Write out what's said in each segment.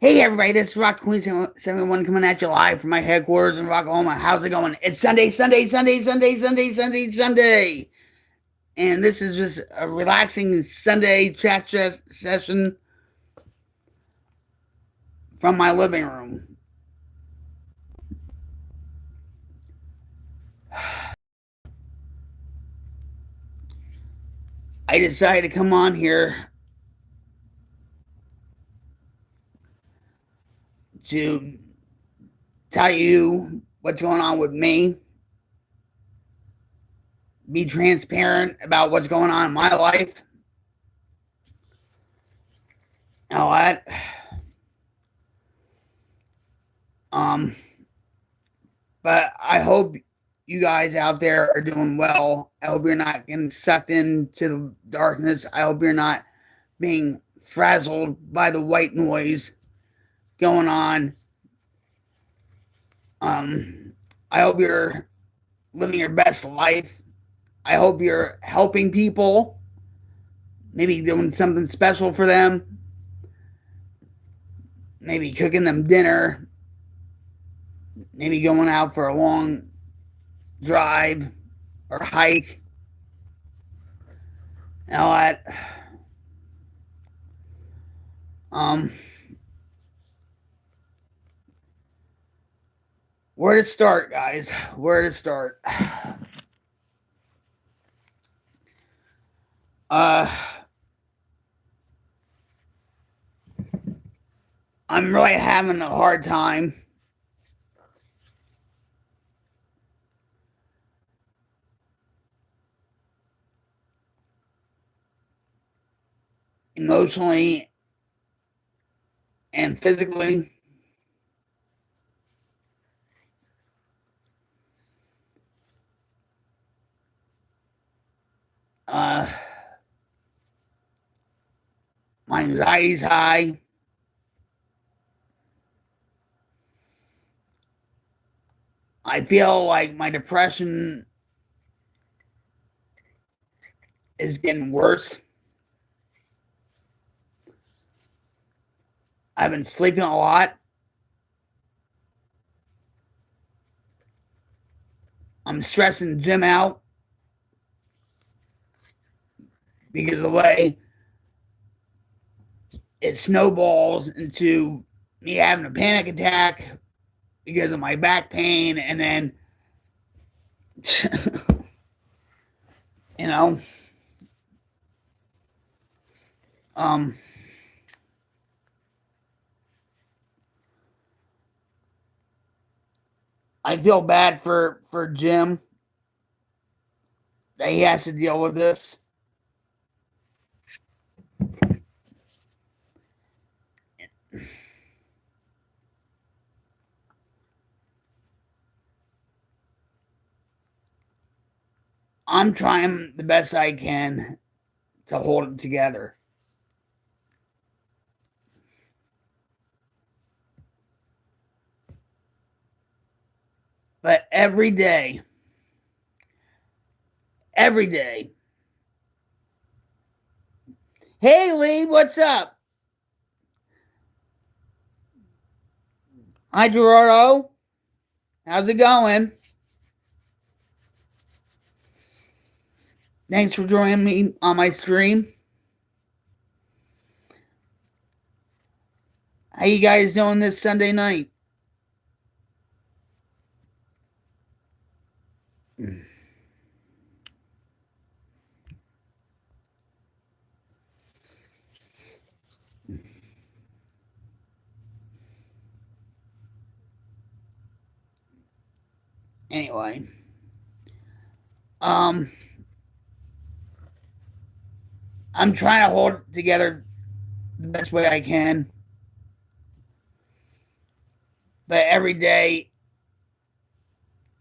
Hey everybody, this is Rock Queen 71 coming at you live from my headquarters in Rocklahoma. How's it going? It's Sunday. And this is just a relaxing Sunday chat session from my living room. I decided to come on here to tell you what's going on with me, be transparent about what's going on in my life. You know what? Um, but I hope you guys out there are doing well. I hope you're not getting sucked into the darkness. I hope you're not being frazzled by the white noise going on. I hope you're living your best life. I hope you're helping people, maybe doing something special for them, maybe cooking them dinner, maybe going out for a long drive or hike. You know what? Um, where to start, guys? Where to start? Uh, I'm really having a hard time emotionally and physically. Uh, my anxiety's high. I feel like my depression is getting worse. I've been sleeping a lot. I'm stressing Jim out because of the way it snowballs into me having a panic attack because of my back pain, and then you know, um, I feel bad for Jim that he has to deal with this. I'm trying the best I can to hold it together. But every day, hey Lee, what's up? Hi Gerardo, how's it going? Thanks for joining me on my stream. How you guys doing this Sunday night? Anyway, um, I'm trying to hold it together the best way I can, but every day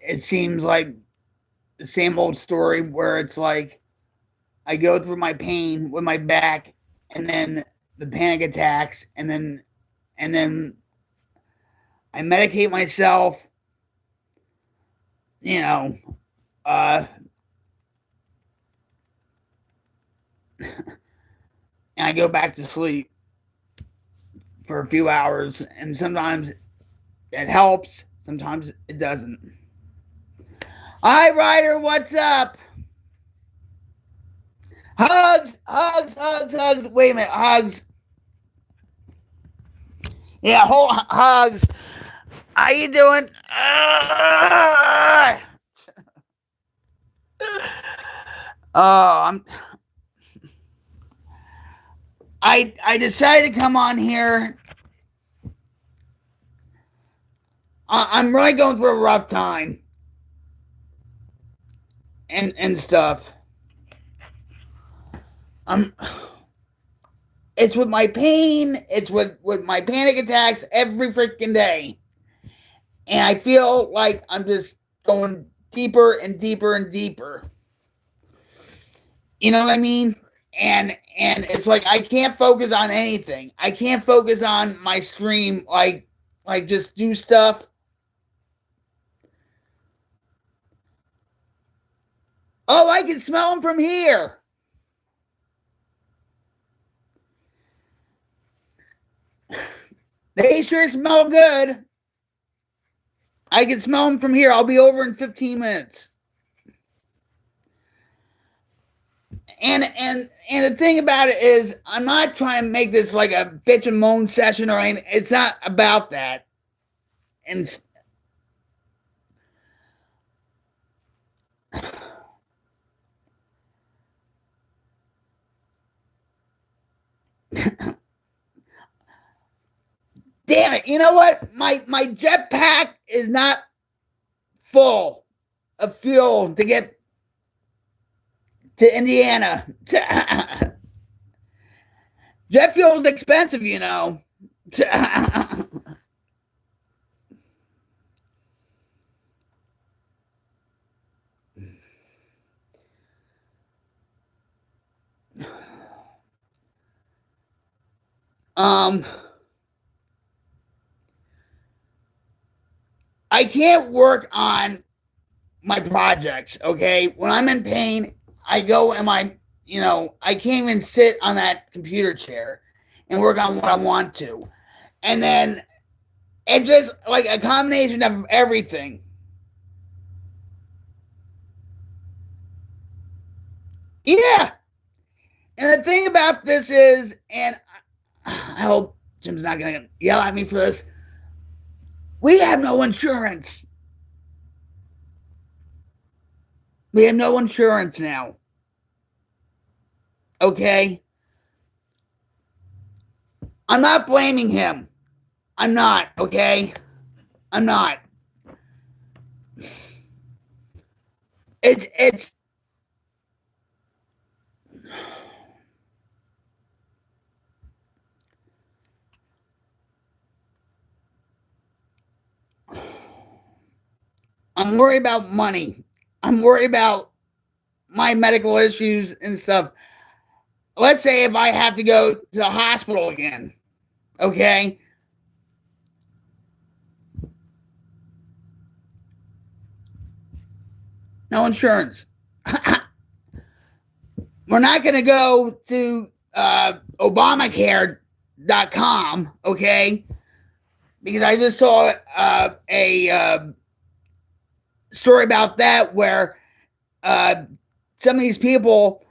it seems like the same old story where it's like I go through my pain with my back, and then the panic attacks, and then I medicate myself, you know, uh, and I go back to sleep for a few hours, and sometimes it helps, sometimes it doesn't. Hi, Ryder, what's up? Hugs, hugs, hugs, hugs. Wait a minute, hugs. Yeah, hold hugs. How you doing? Oh, I decided to come on here. I'm really going through a rough time and stuff. It's with my pain. It's with my panic attacks every freaking day, and I feel like I'm just going deeper and deeper and deeper. You know what I mean? And it's like I can't focus on anything. I can't focus on my stream. Like just do stuff. Oh, I can smell them from here. They sure smell good. I can smell them from here. I'll be over in 15 minutes. And the thing about it is, I'm not trying to make this like a bitch and moan session or anything. It's not about that. And damn it! You know what? My jetpack is not full of fuel to get to Indiana. Jet fuel is expensive, you know. I can't work on my projects, okay? When I'm in pain, I go and I can't even sit on that computer chair and work on what I want to. And then it's just like a combination of everything. Yeah. And the thing about this is, and I hope Jim's not going to yell at me for this, we have no insurance. We have no insurance now. Okay? I'm not blaming him. I'm not, okay? I'm not. It's I'm worried about money. I'm worried about my medical issues and stuff. Let's say if I have to go to the hospital again, okay? No insurance. We're not going to go to Obamacare.com, okay? Because I just saw a story about that where some of these people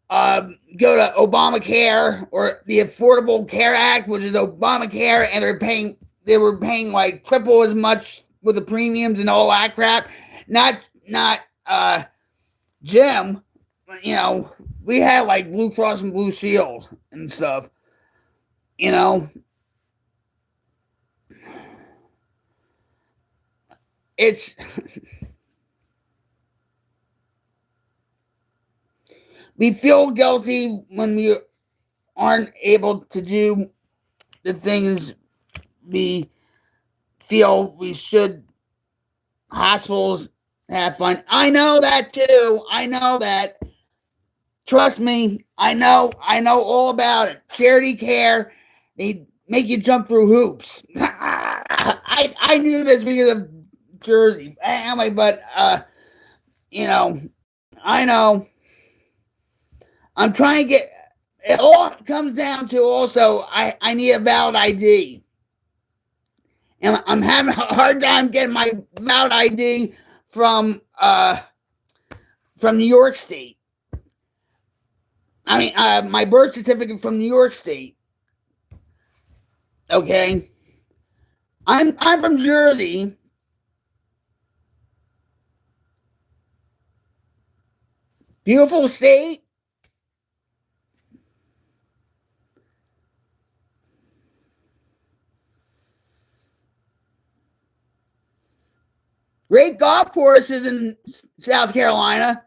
go to Obamacare or the Affordable Care Act, which is Obamacare, and they were paying like triple as much with the premiums and all that crap. Not Jim, you know, we had like Blue Cross and Blue Shield and stuff, you know. It's we feel guilty when we aren't able to do the things we feel we should. Hospitals have fun. I know that too. I know that. Trust me, I know all about it. Charity care, they make you jump through hoops. I knew this because of Jersey. Anyway, but you know, I know. I'm trying to get it all comes down to also I need a valid ID. and I'm having a hard time getting my valid ID from New York State. I mean, my birth certificate from New York State. Okay, I'm from Jersey. Beautiful state. Great golf courses in South Carolina.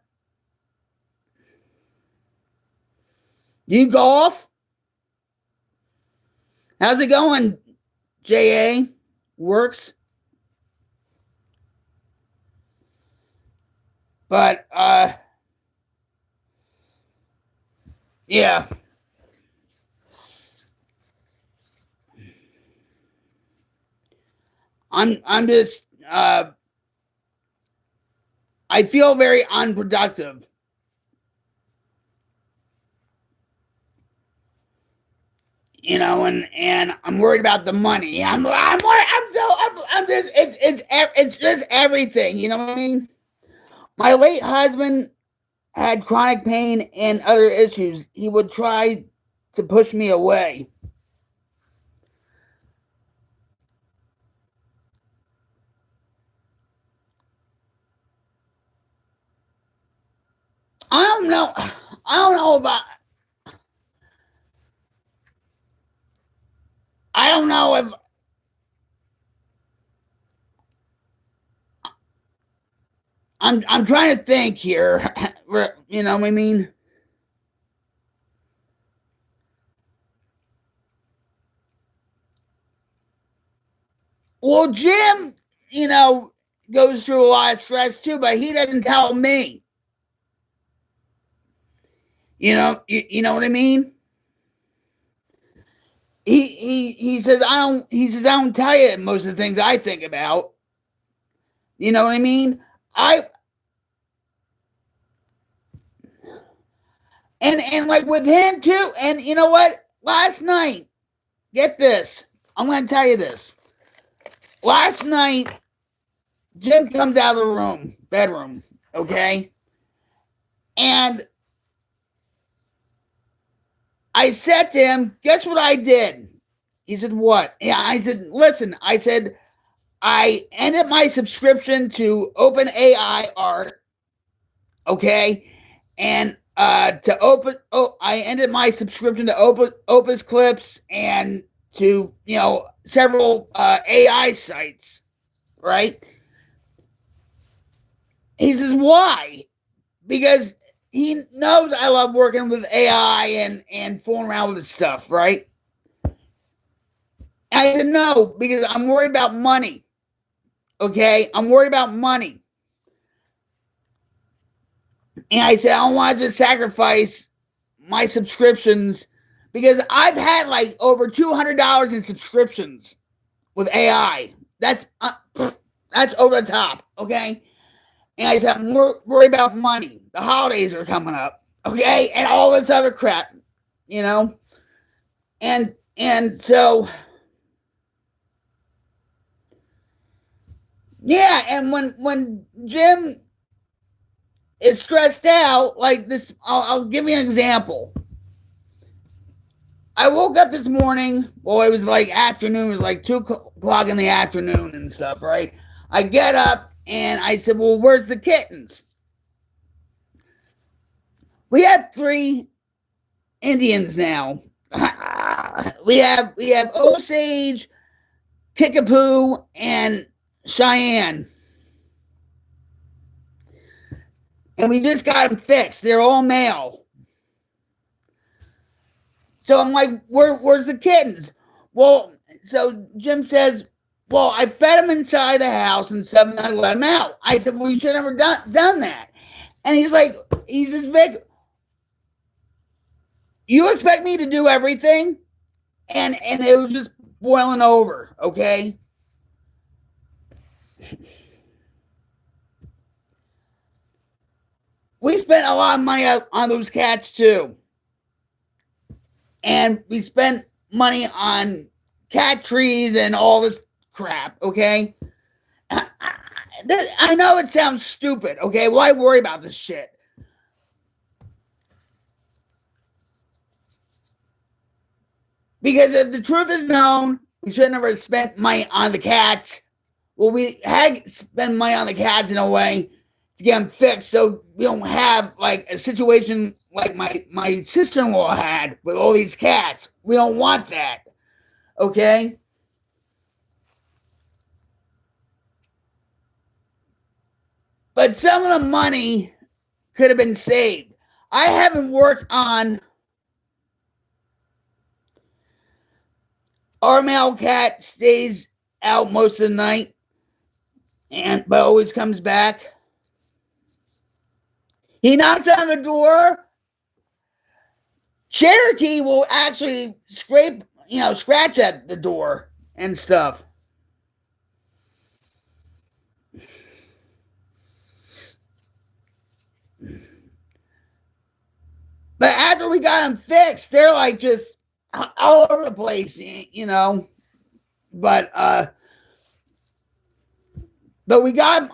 Do you golf? How's it going, JA? Works? But, yeah. I'm just, I feel very unproductive. You know, and I'm worried about the money. I'm just it's just everything. You know what I mean? My late husband had chronic pain and other issues. He would try to push me away. I don't know. I don't know about. I don't know if I'm trying to think here. You know what I mean? Well, Jim, you know, goes through a lot of stress too, but he doesn't tell me. You know what I mean? He says I don't tell you most of the things I think about. You know what I mean? I and like with him too. And you know what? Last night, get this. I'm going to tell you this. Last night, Jim comes out of the bedroom, okay, and I said to him, "Guess what I did?" He said, "What?" Yeah, I said, "Listen," I said, "I ended my subscription to OpenAI Art, okay, and I ended my subscription to Opus Clips and to several AI sites, right?" He says, "Why?" Because he knows I love working with AI and fooling around with this stuff, right? I said, "No, because I'm worried about money. Okay, I'm worried about money." And I said, "I don't want to just sacrifice my subscriptions because I've had like over $200 in subscriptions with AI. That's over the top, okay?" And I said, "I'm worried about money. The holidays are coming up, okay, and all this other crap, you know." And so, yeah. And when Jim is stressed out like this, I'll give you an example. I woke up this morning. Well, it was like afternoon. It was like 2 o'clock in the afternoon and stuff, right? I get up and I said, "Well, where's the kittens?" We have 3 Indians now. We have Osage, Kickapoo, and Cheyenne, and we just got them fixed. They're all male. So I'm like, where's the kittens? Well, so Jim says, "Well, I fed them inside the house and stuff, and I let them out." I said, "Well, you should have never done that." And he says, "Vic, you expect me to do everything?" And it was just boiling over, okay? We spent a lot of money on those cats too. And we spent money on cat trees and all this crap, okay? I know it sounds stupid, okay? Why worry about this shit? Because if the truth is known, we should never spent money on the cats. Well, we had spent money on the cats in a way to get them fixed, so we don't have like a situation like my sister-in-law had with all these cats. We don't want that, okay? But some of the money could have been saved. I haven't worked on our male cat stays out most of the night, but always comes back. He knocks on the door. Cherokee will actually scratch at the door and stuff. But after we got them fixed, they're like just all over the place, you know. But we got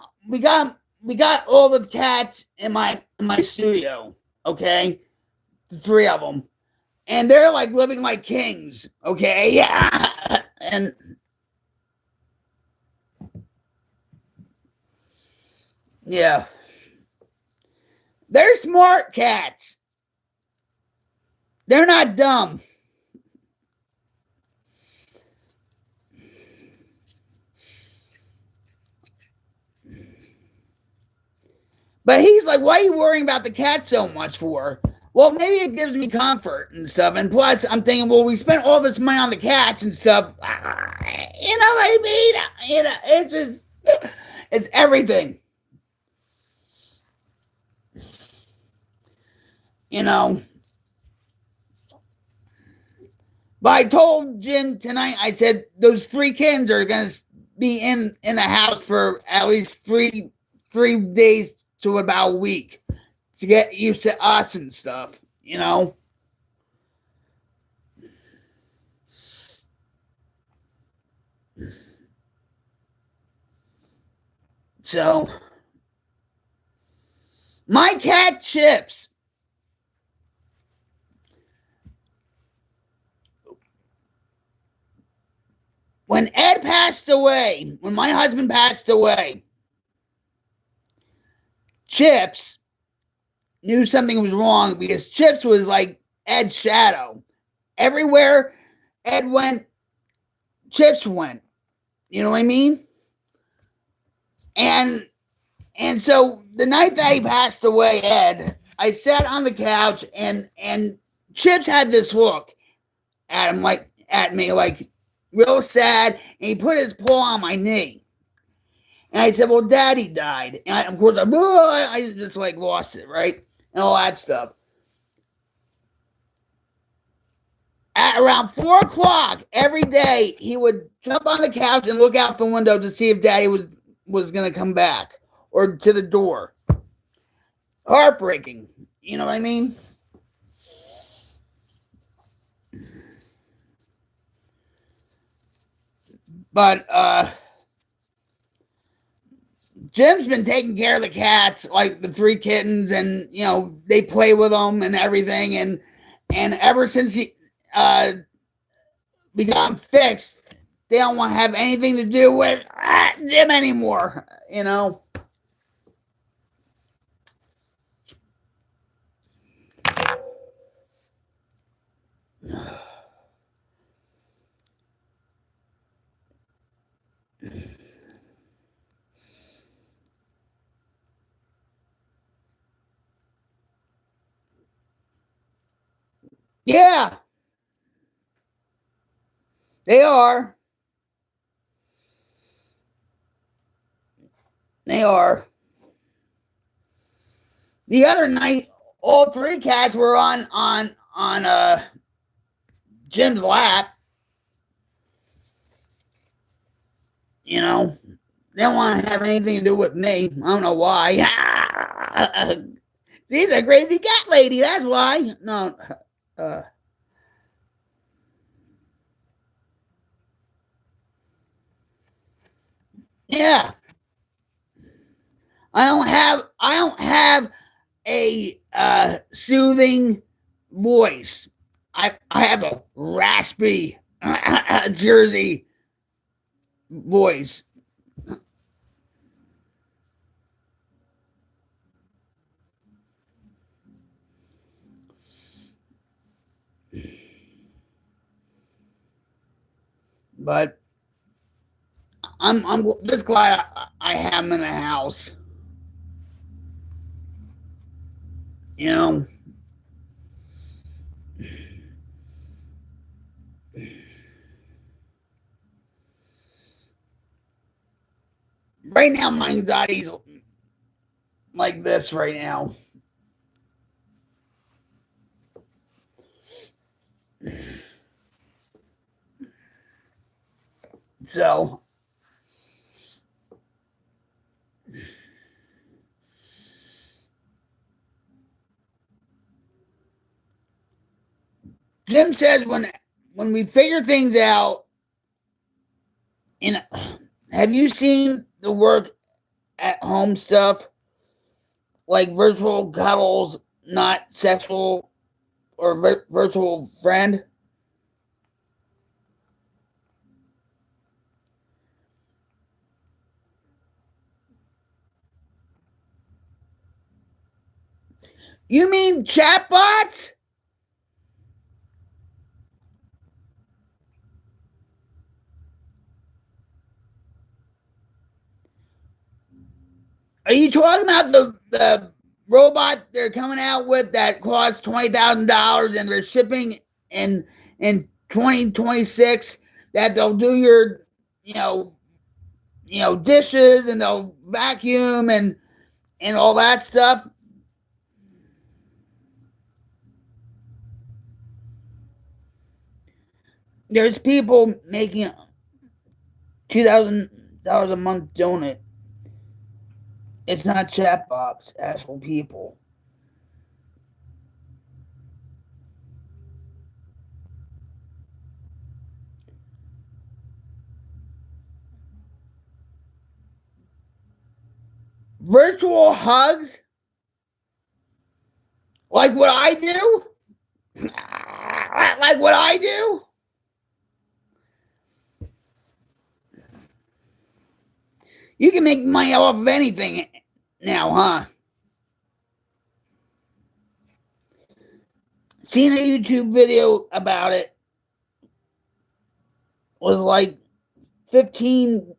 all the cats in my studio, okay, the three of them, and they're like living like kings, okay, yeah, and yeah, they're smart cats. They're not dumb. But he's like, why are you worrying about the cat so much for? Well, maybe it gives me comfort and stuff. And plus, I'm thinking, well, we spent all this money on the cats and stuff. You know what I mean? You know, it's just, it's everything. You know. But I told Jim tonight, I said, those three kids are going to be in the house for at least three days to about a week to get used to us and stuff, you know? So, my cat Chips, when Ed passed away, when my husband passed away, Chips knew something was wrong because Chips was like Ed's shadow. Everywhere Ed went, Chips went. You know what I mean? And so the night that he passed away, Ed, I sat on the couch and Chips had this look at him, like at me, like real sad, and he put his paw on my knee. And I said, well, Daddy died. And of course, I just like lost it, right? And all that stuff. At around 4 o'clock every day, he would jump on the couch and look out the window to see if Daddy was going to come back or to the door. Heartbreaking. You know what I mean? But Jim's been taking care of the cats, like the three kittens, and you know they play with them and everything. And ever since we got them fixed, they don't want to have anything to do with Jim anymore. You know. Yeah, they are. They are. The other night, all three cats were on Jim's lap. You know, they don't want to have anything to do with me. I don't know why. She's a crazy cat lady. That's why. No. Uh, Yeah. I don't have a soothing voice. I have a raspy Jersey voice. But I'm just glad I have him in the house. You know, right now my anxiety's like this right now. So Jim says when we figure things out, in have you seen the work at home stuff like virtual cuddles, not sexual or virtual friend? You mean chatbots? Are you talking about the robot they're coming out with that costs $20,000 and they're shipping in 2026 that they'll do your you know dishes and they'll vacuum and all that stuff? There's people making $2,000 a month doing it. It's not chatbots, actual people. Virtual hugs, like what I do, like what I do. You can make money off of anything now, huh? Seeing a YouTube video about it was like 15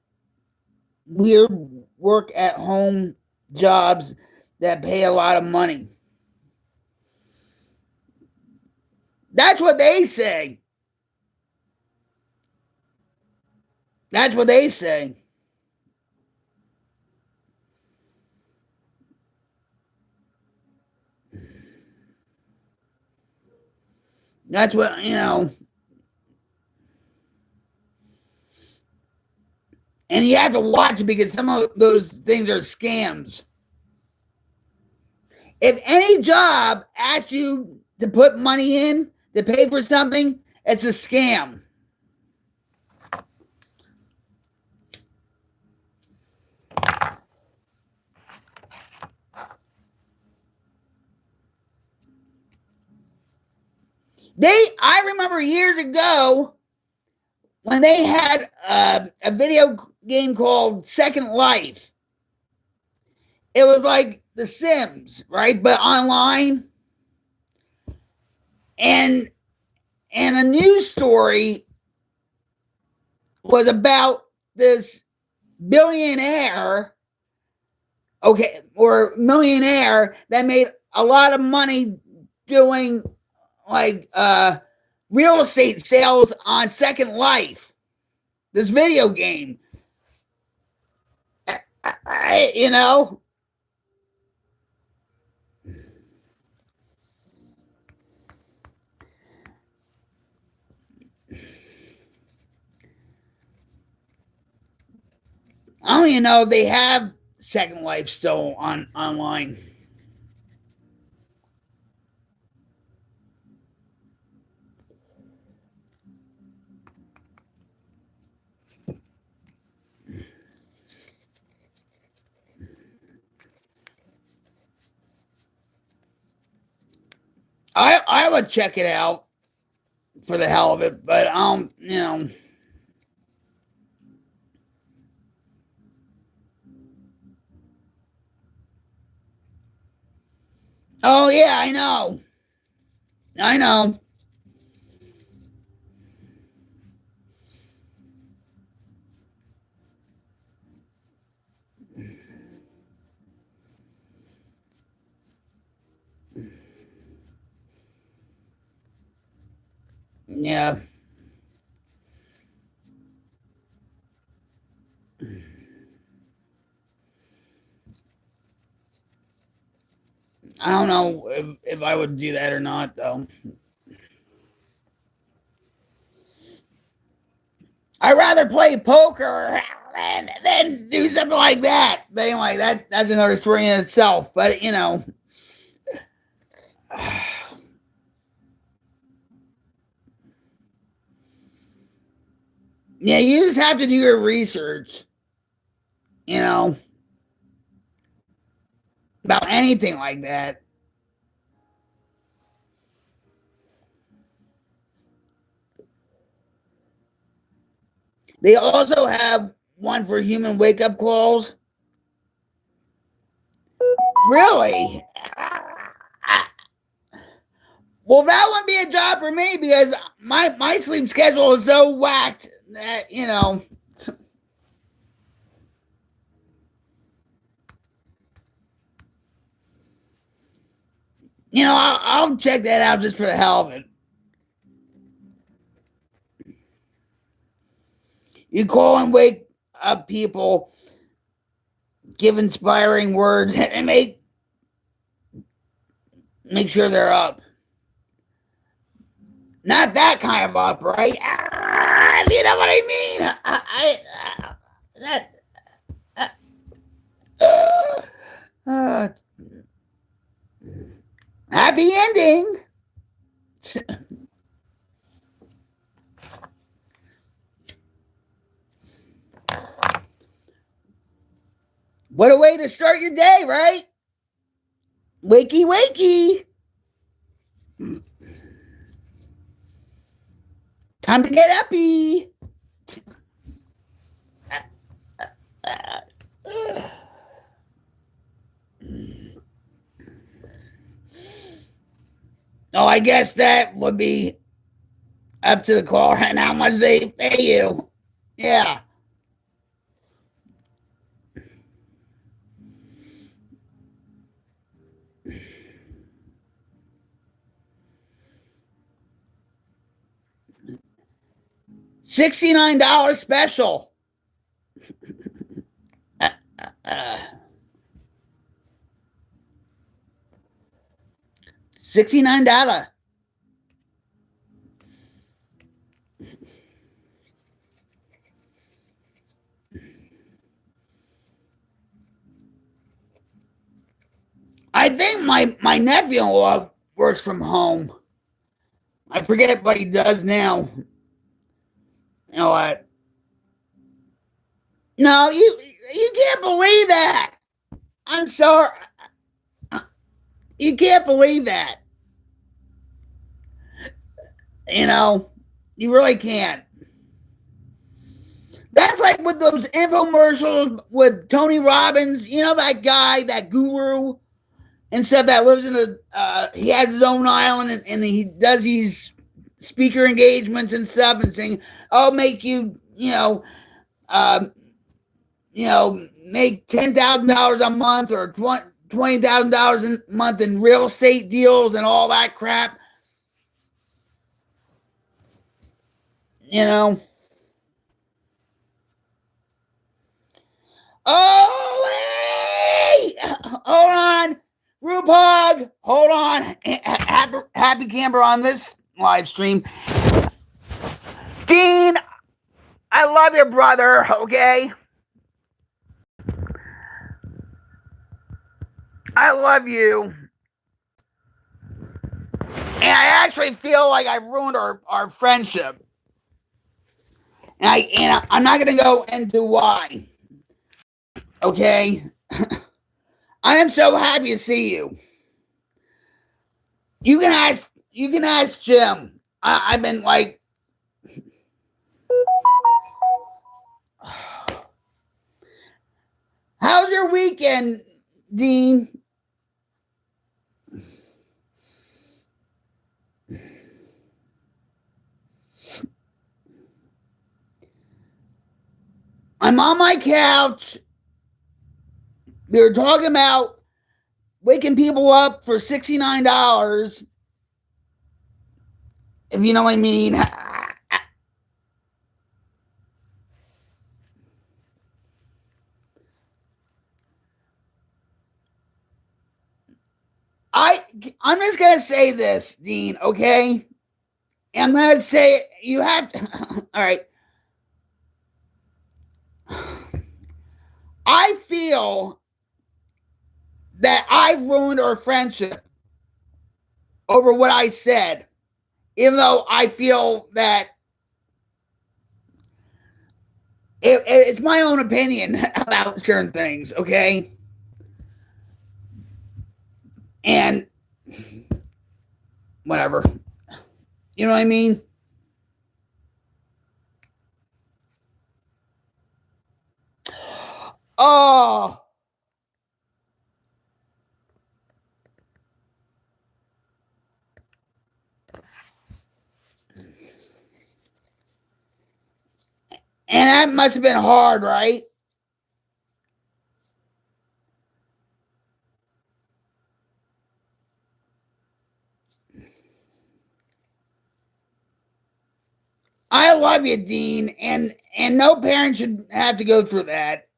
weird work at home jobs that pay a lot of money. That's what they say. That's what they say. That's what, and you have to watch it because some of those things are scams. If any job asks you to put money in to pay for something, it's a scam. I remember years ago when they had a video game called Second Life. It was like The Sims, right? But online. And a news story was about this billionaire, okay, or millionaire that made a lot of money doing like real estate sales on Second Life, this video game. I, you know, I don't even know if they have Second Life still on online. I would check it out for the hell of it, but Oh yeah, I know. I know. Yeah. I don't know if I would do that or not though. I'd rather play poker than do something like that. But anyway, that's another story in itself. But yeah, you just have to do your research, you know, about anything like that. They also have one for human wake up calls. Really? Well, that wouldn't be a job for me because my sleep schedule is so whacked that I'll check that out just for the hell of it. You call and wake up people, give inspiring words, and make sure they're up. Not that kind of up, right? You know what I mean? That uh, happy ending. What a way to start your day, right? Wakey, wakey. Time to get uppy. Oh, I guess that would be up to the caller and how much they pay you. Yeah. $69 special. Uh, $69. I think my nephew-in-law works from home. I forget what he does now. You know what? No, you can't believe that. I'm sorry. You can't believe that. You know, you really can't. That's like with those infomercials with Tony Robbins. You know that guy, that guru and stuff that lives in the. He has his own island and he does these speaker engagements and stuff and saying, "I'll make you, uh, make $10,000 a month or $20,000 a month in real estate deals and all that crap." You know. Oh, hey! Hold on. Group hug. Hold on. Happy camper on this live stream. Dean, I love your brother, okay? I love you. And I actually feel like I ruined our friendship. And I'm not going to go into why. Okay? I am so happy to see you. You can ask Jim. I've been like, how's your weekend, Dean? I'm on my couch. We were talking about waking people up for $69, if you know what I mean. I'm just gonna say this, Dean, okay? I'm gonna say you have to all right. I feel that I ruined our friendship over what I said, even though I feel that it's my own opinion about certain things, okay? And whatever. You know what I mean? Oh, and that must have been hard, right? I love you, Dean, and no parent should have to go through that.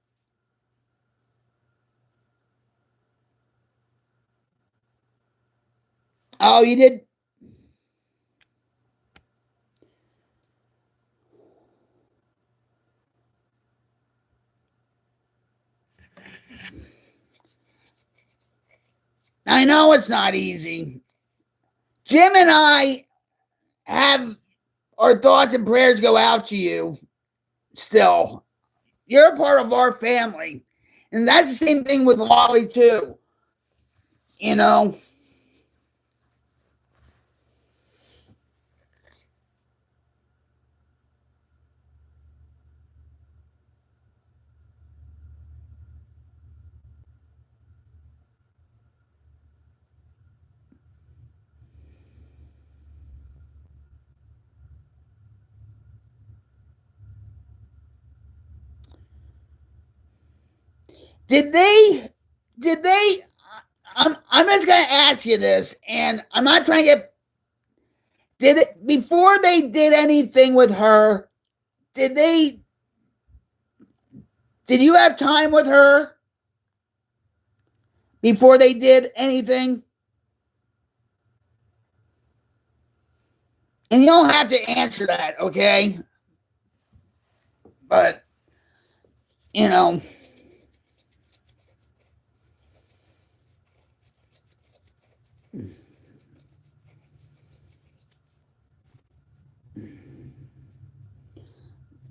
Oh, you did. I know it's not easy. Jim and I have our thoughts and prayers go out to you still. You're a part of our family. And that's the same thing with Lolly, too. You know, did they, did they, I'm just going to ask you this, and I'm not trying to get, did it, before they did anything with her, did they, did you have time with her before they did anything? And you don't have to answer that, okay? But, you know,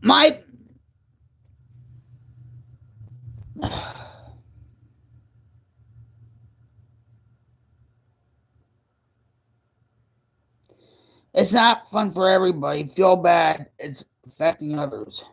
my, it's not fun for everybody. Feel bad. It's affecting others.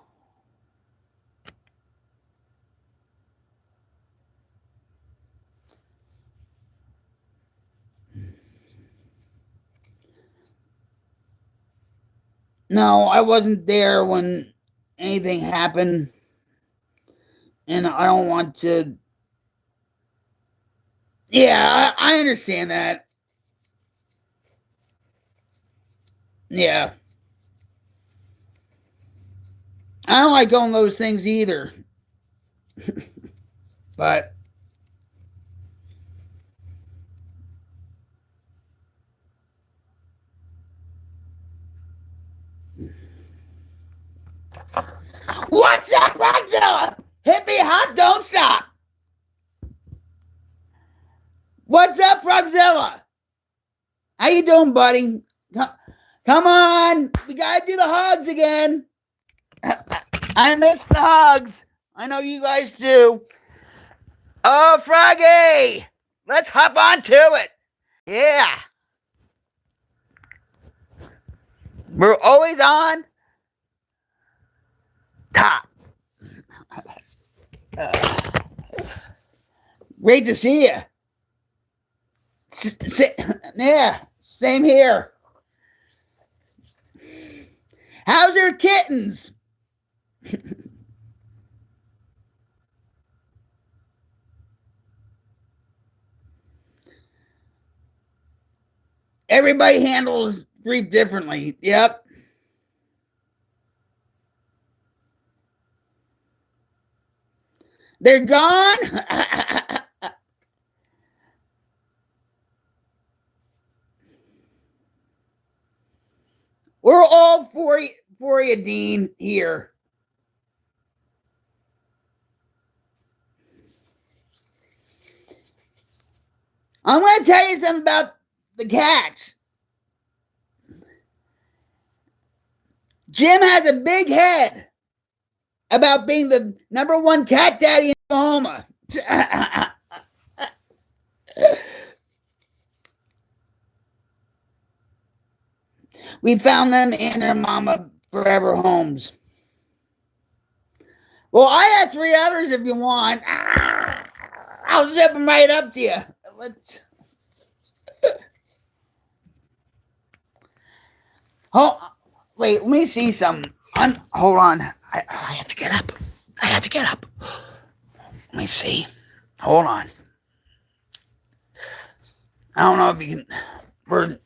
No, I wasn't there when anything happened, and I don't want to. Yeah, I understand that. Yeah, I don't like going those things either. But what's up, Roxella? Hit me hot, don't stop. What's up, Roxella? How you doing, buddy? Come on, we gotta do the hugs again. I miss the hugs. I know you guys do. Oh, Froggy, let's hop on to it. Yeah. We're always on top. Great to see you. Yeah, same here. How's your kittens? Everybody handles grief differently. Yep. They're gone. We're all for you, Dean, here. I'm going to tell you something about the cats. Jim has a big head about being the #1 cat daddy in Oklahoma. We found them and their mama forever homes. Well, I have 3 others if you want. I'll zip them right up to you. Let's. Oh, wait, let me see some. Hold on. I have to get up. I have to get up. Let me see. Hold on. I don't know if you can.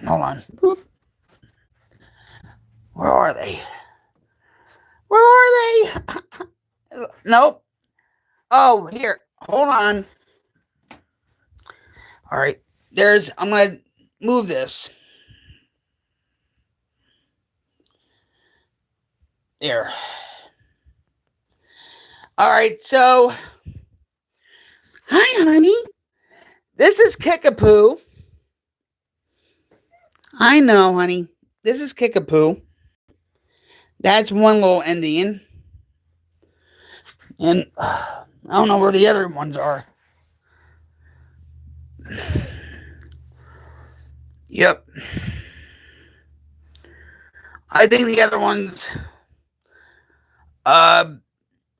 Hold on. Where are they? Where are they? Nope. Oh, here. Hold on. All right. I'm going to move this. There. All right. So, hi, honey. This is Kickapoo. I know, honey. This is Kickapoo. That's one little Indian. And I don't know where the other ones are. Yep. I think the other one's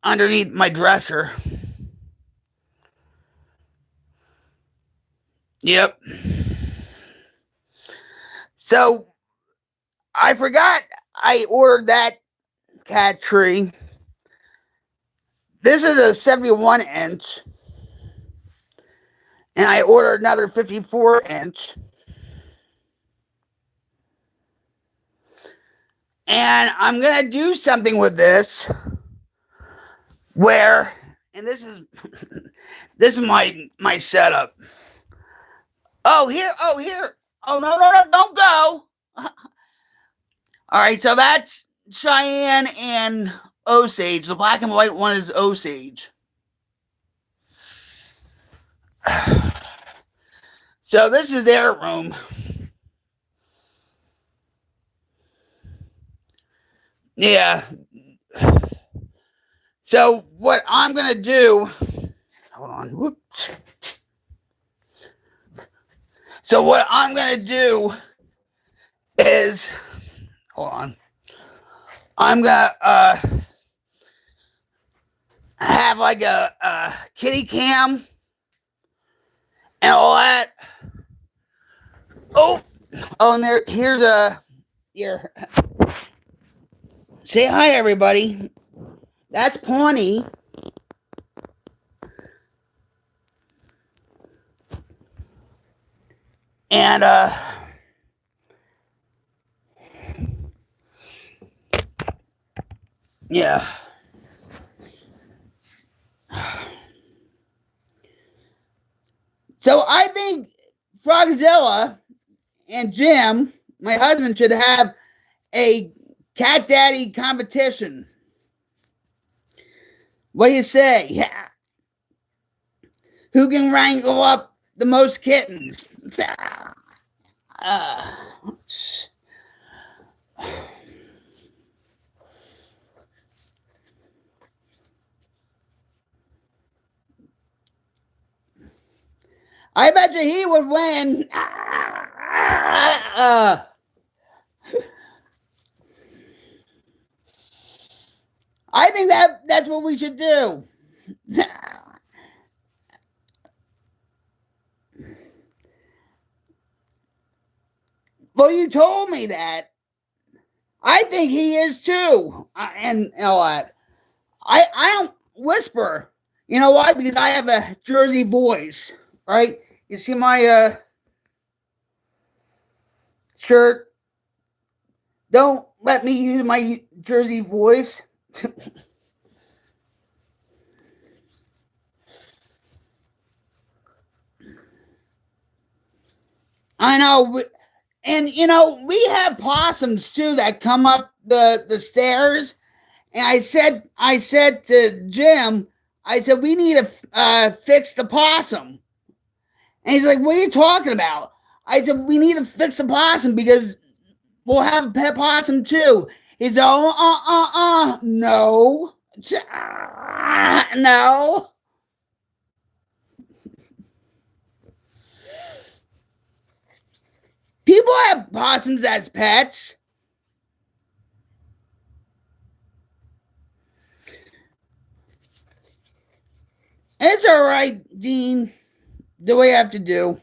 underneath my dresser. Yep. So I forgot I ordered that cat tree. This is a 71-inch. And I ordered another 54-inch. And I'm going to do something with this where, and this is my setup. Oh, here. Oh, no, don't go. All right, so that's Cheyenne and Osage. The black and white one is Osage. So this is their room. Yeah. So what I'm going to do, hold on. Whoops. So what I'm going to do is, hold on. I'm going to have like a kitty cam and all that. Oh, and here's here. Say hi, everybody. That's Pawnee. And yeah. So I think Frogzilla and Jim, my husband, should have a cat daddy competition. What do you say? Yeah. Who can wrangle up the most kittens? I bet you he would win. I think that's what we should do. Well, you told me that. I think he is too. And you know what? I don't whisper. You know why? Because I have a Jersey voice, right? You see my shirt? Don't let me use my Jersey voice. I know, and you know we have possums too that come up the stairs. And I said to Jim, I said we need to fix the possum. And he's like, "What are you talking about?" I said, "We need to fix the possum because we'll have a pet possum too." He's like, no, no. People have possums as pets. It's all right, Dean. Do what you have to do.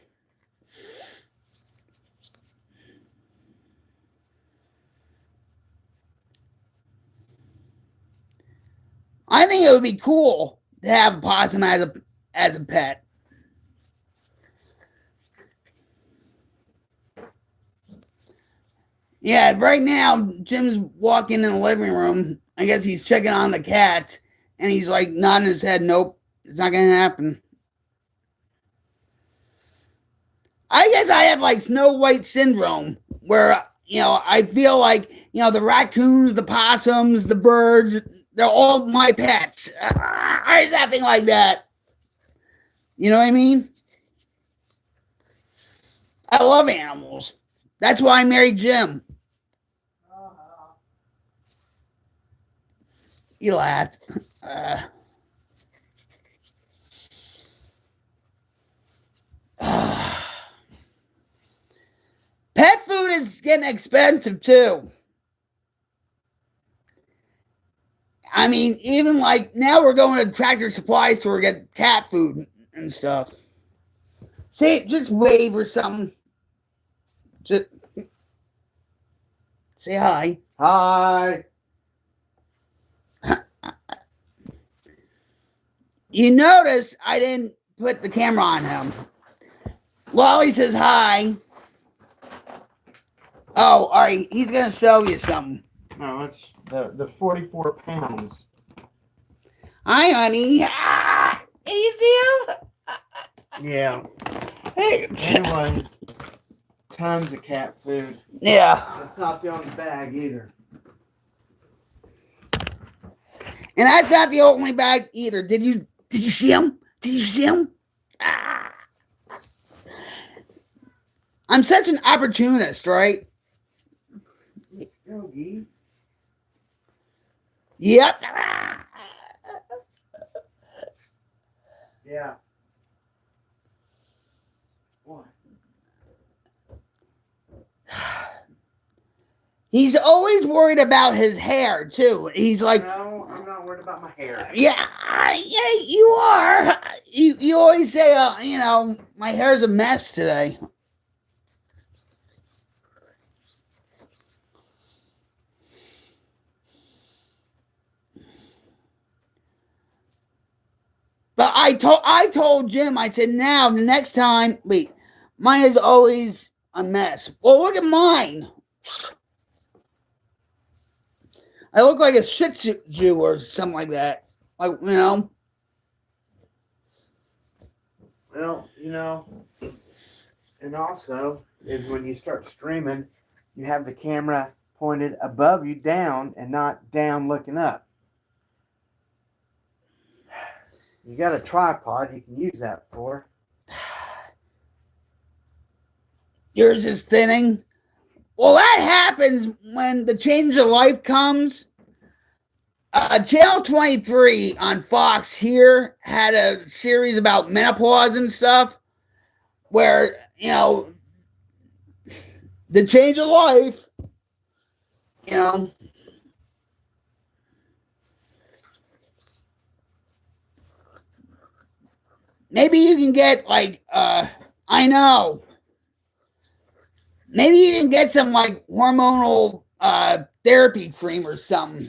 I think it would be cool to have a possum as a pet. Yeah, right now Jim's walking in the living room. I guess he's checking on the cats, and he's like nodding his head. Nope, it's not gonna happen. I guess I have like Snow White syndrome, where I feel like the raccoons, the possums, the birds, they're all my pets. Or something like that. You know what I mean? I love animals. That's why I married Jim. You laughed. Pet food is getting expensive too. I mean, even like now we're going to Tractor Supply store to get cat food and stuff. Say, just wave or something. Just say hi. Hi. You notice I didn't put the camera on him. Lolly says hi. Oh, all right. He's going to show you something. No, it's the 44 pounds. Hi, honey. Ah, can you see him? Yeah. Hey. Anyways, tons of cat food. Yeah. That's not the only bag either. And that's not the only bag either. Did you see him? Did you see him? Ah. I'm such an opportunist, right? Let's go, Gee. Yep. Yeah. What? He's always worried about his hair too. He's like, no, I'm not worried about my hair. Yeah, you are. You always say, my hair's a mess today. But I told Jim, I said, now the next time, wait, mine is always a mess. Well, look at mine. I look like a Shih Tzu or something like that. Like, Well, and also is when you start streaming, you have the camera pointed above you down and not down looking up. You got a tripod you can use that for. Yours is thinning. Well, that happens when the change of life comes. Channel 23 on Fox here had a series about menopause and stuff where, the change of life, maybe you can get like I know. Maybe you can get some like hormonal therapy cream or something.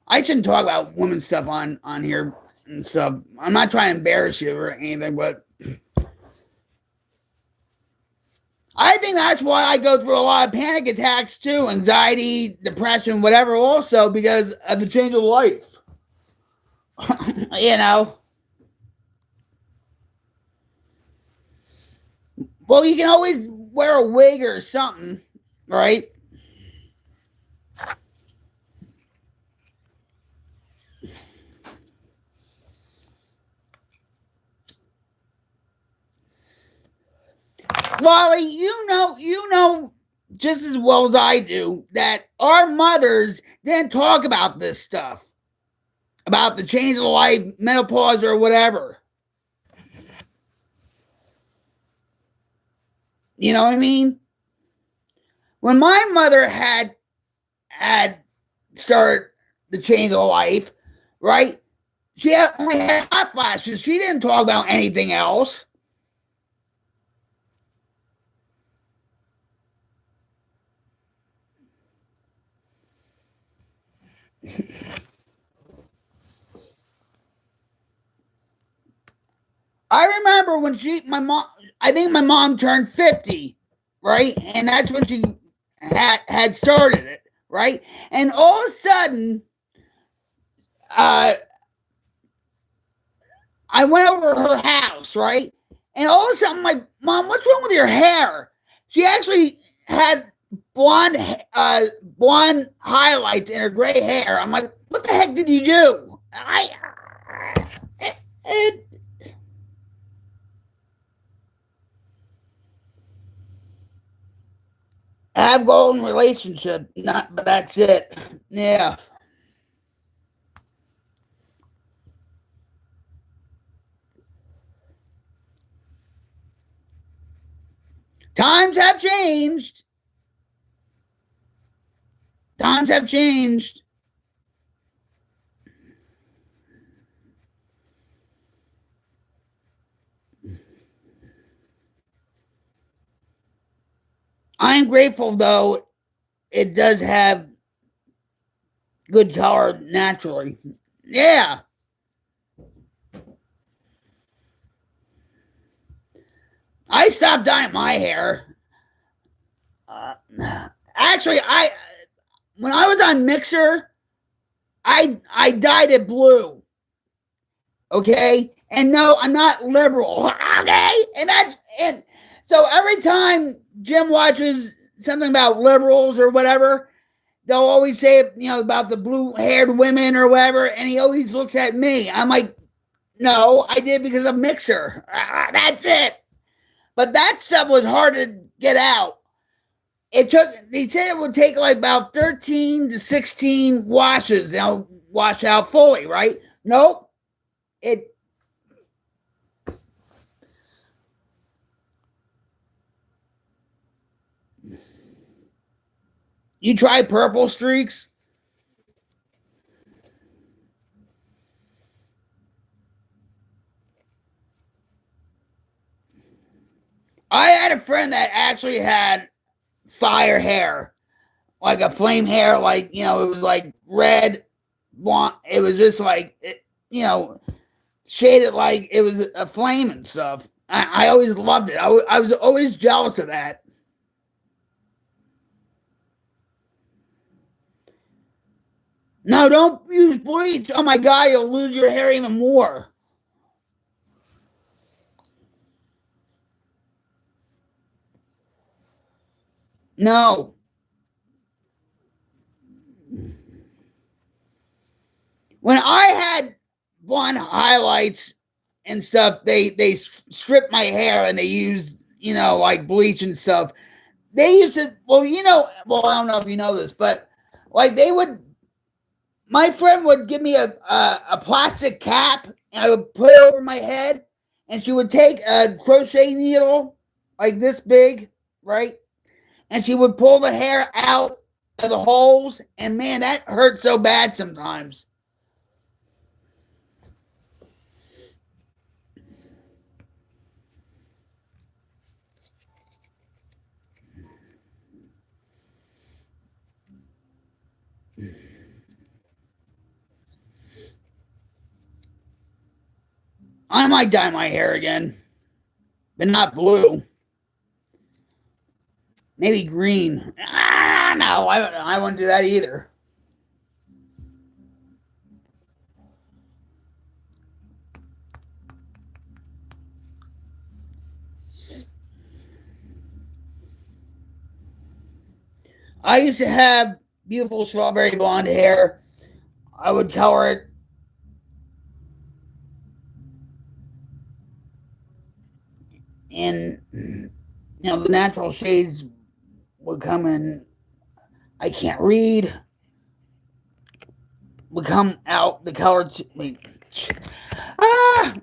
I shouldn't talk about women stuff on here and stuff. I'm not trying to embarrass you or anything, but I think that's why I go through a lot of panic attacks too, anxiety, depression, whatever. Also because of the change of life. you know. Well, you can always wear a wig or something, right? Wally, you know just as well as I do that our mothers didn't talk about this stuff, about the change of life, menopause, or whatever. You know what I mean? When my mother had started the change of life, right? She had only had hot flashes. She didn't talk about anything else. I remember when my mom, I think my mom turned 50, right? And that's when she had started it, right? And all of a sudden, uh, I went over to her house, right? And all of a sudden, I'm like, Mom, what's wrong with your hair? She actually had blonde, blonde highlights in her gray hair. I'm like, what the heck did you do? It, I have golden relationship, not, but that's it. Yeah. Times have changed. Times have changed. I'm grateful though it does have good color naturally. Yeah. I stopped dyeing my hair. Uh, actually, I when I was on Mixer, I dyed it blue. Okay, and no, I'm not liberal. Okay, and so every time Jim watches something about liberals or whatever, they'll always say about the blue haired women or whatever, and he always looks at me. I'm like, no, I did because of Mixer. That's it. But that stuff was hard to get out. It took. They said it would take like about 13 to 16 washes. Wash out fully, right? Nope. It. You try purple streaks. I had a friend that actually had fire hair, like a flame hair, like it was like red, blonde. It was just like shaded like it was a flame and stuff. I always loved it. I was always jealous of that. No, don't use bleach. Oh my god, you'll lose your hair even more. No. When I had blonde highlights and stuff, they stripped my hair and they used like bleach and stuff. They used to well I don't know if you know this, but like they would my friend would give me a plastic cap and I would put it over my head and she would take a crochet needle like this big, right? And she would pull the hair out of the holes and man, that hurt so bad sometimes. I might dye my hair again, but not blue. Maybe green. No, I wouldn't do that either. I used to have beautiful strawberry blonde hair. I would color it in, the natural shades would come in. I can't read. Would come out the color. Ah!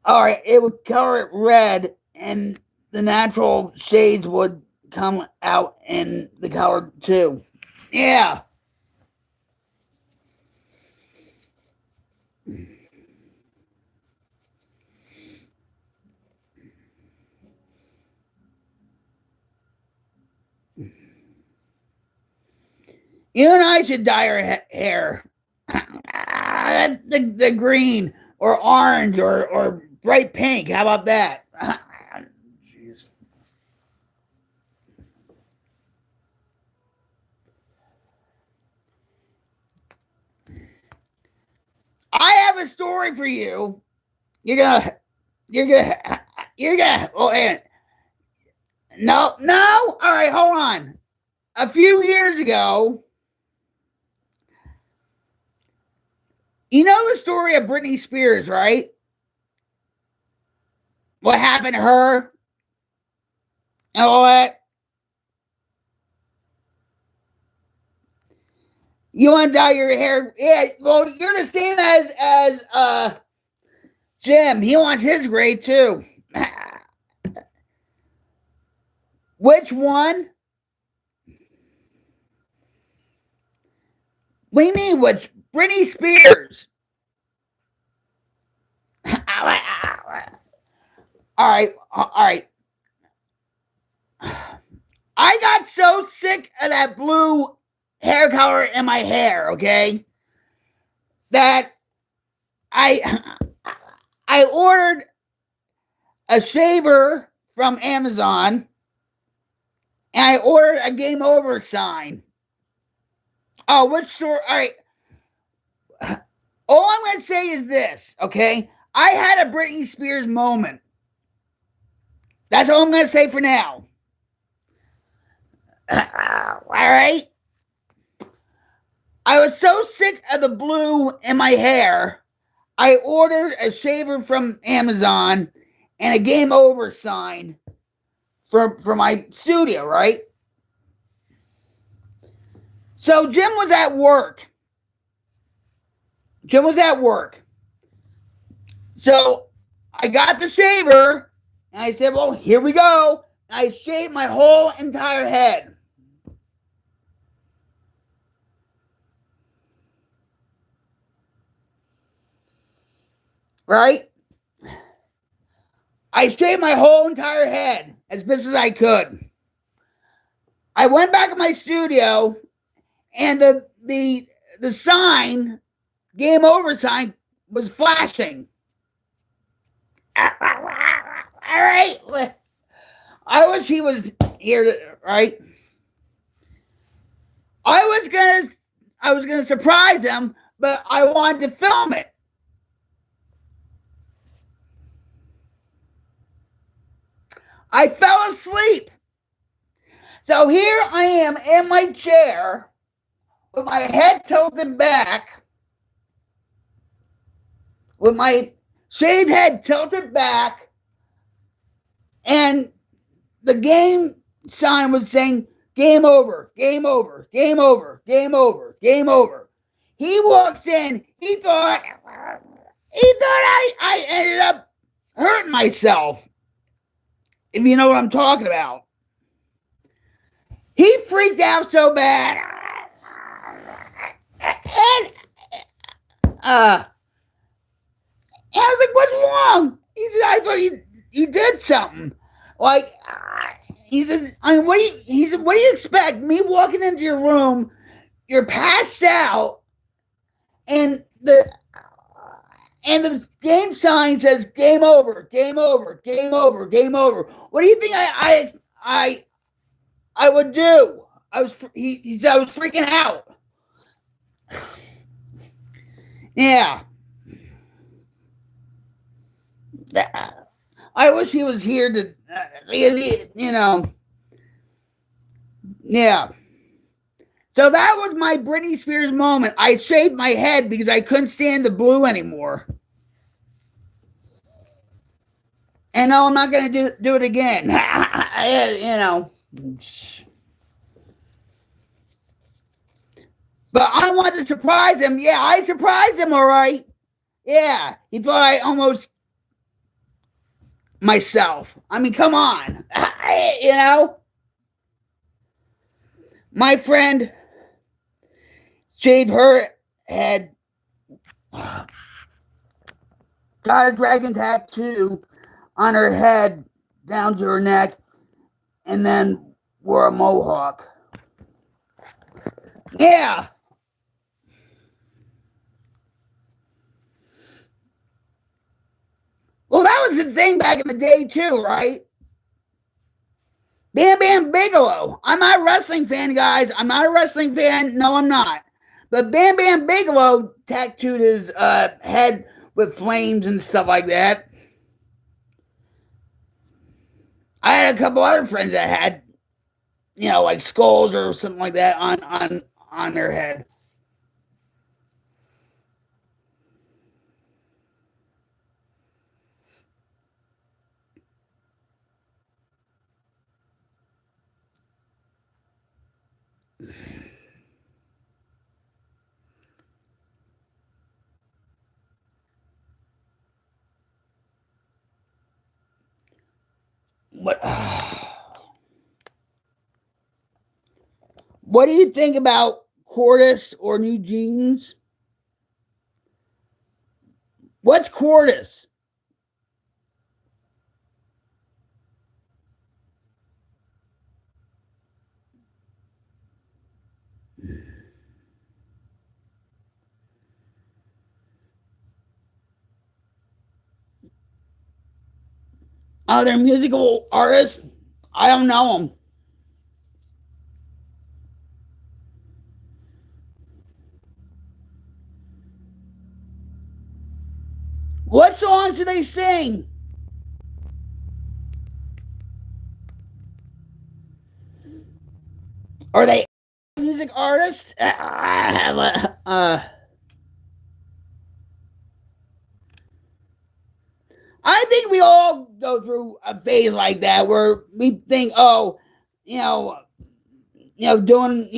All right, it would color it red, and the natural shades would come out in the color too. Yeah. You and I should dye our hair. The green or orange or bright pink. How about that? Jeez. I have a story for you. You're gonna, you're gonna, you're gonna. Oh, and no, no. All right, hold on. A few years ago, you know the story of Britney Spears, right? What happened to her? And all that. You want to dye your hair? Yeah. Well, you're the same as Jim. He wants his gray too. Which one? What do you mean? Which? Britney Spears. All right. All right. I got so sick of that blue hair color in my hair, okay, that I ordered a shaver from Amazon and I ordered a game over sign. Oh, which store? All right. All I'm going to say is this, okay? I had a Britney Spears moment. That's all I'm going to say for now. All right? I was so sick of the blue in my hair, I ordered a shaver from Amazon and a game over sign for my studio, right? So Jim was at work. So I got the shaver and I said, well, here we go. I shaved my whole entire head. Right? I shaved my whole entire head as best as I could. I went back to my studio and the sign, game over sign, was flashing. All right. I wish he was here, right? I was gonna surprise him, but I wanted to film it. I fell asleep. So here I am in my chair with my head tilted back, with my shaved head tilted back, and the game sign was saying game over, game over, game over, game over, game over. He walks in, he thought I ended up hurting myself. If you know what I'm talking about. He freaked out so bad. And I was like, what's wrong? He said, I thought you did something. Like, he said, I mean, he said, what do you expect? Me walking into your room, you're passed out, and and the game sign says "Game over, game over, game over, game over." What do you think I would do? He said I was freaking out. Yeah, I wish he was here to, you know, yeah. So that was my Britney Spears moment. I shaved my head because I couldn't stand the blue anymore. And no, I'm not going to do it again. You know. But I wanted to surprise him. Yeah, I surprised him, all right. Yeah, he thought I almost myself. I mean, come on. You know? My friend shaved her head, got a dragon tattoo on her head down to her neck, and then wore a mohawk. Yeah. Well, that was the thing back in the day, too, right? Bam Bam Bigelow. I'm not a wrestling fan, guys. I'm not a wrestling fan. No, I'm not. But Bam Bam Bigelow tattooed his head with flames and stuff like that. I had a couple other friends that had, like skulls or something like that on their head. What? What do you think about Cordis or New Jeans? What's Cordis? Oh, they're musical artists. I don't know them. What songs do they sing? Are they music artists? I think we all go through a phase like that where we think, oh, you know, doing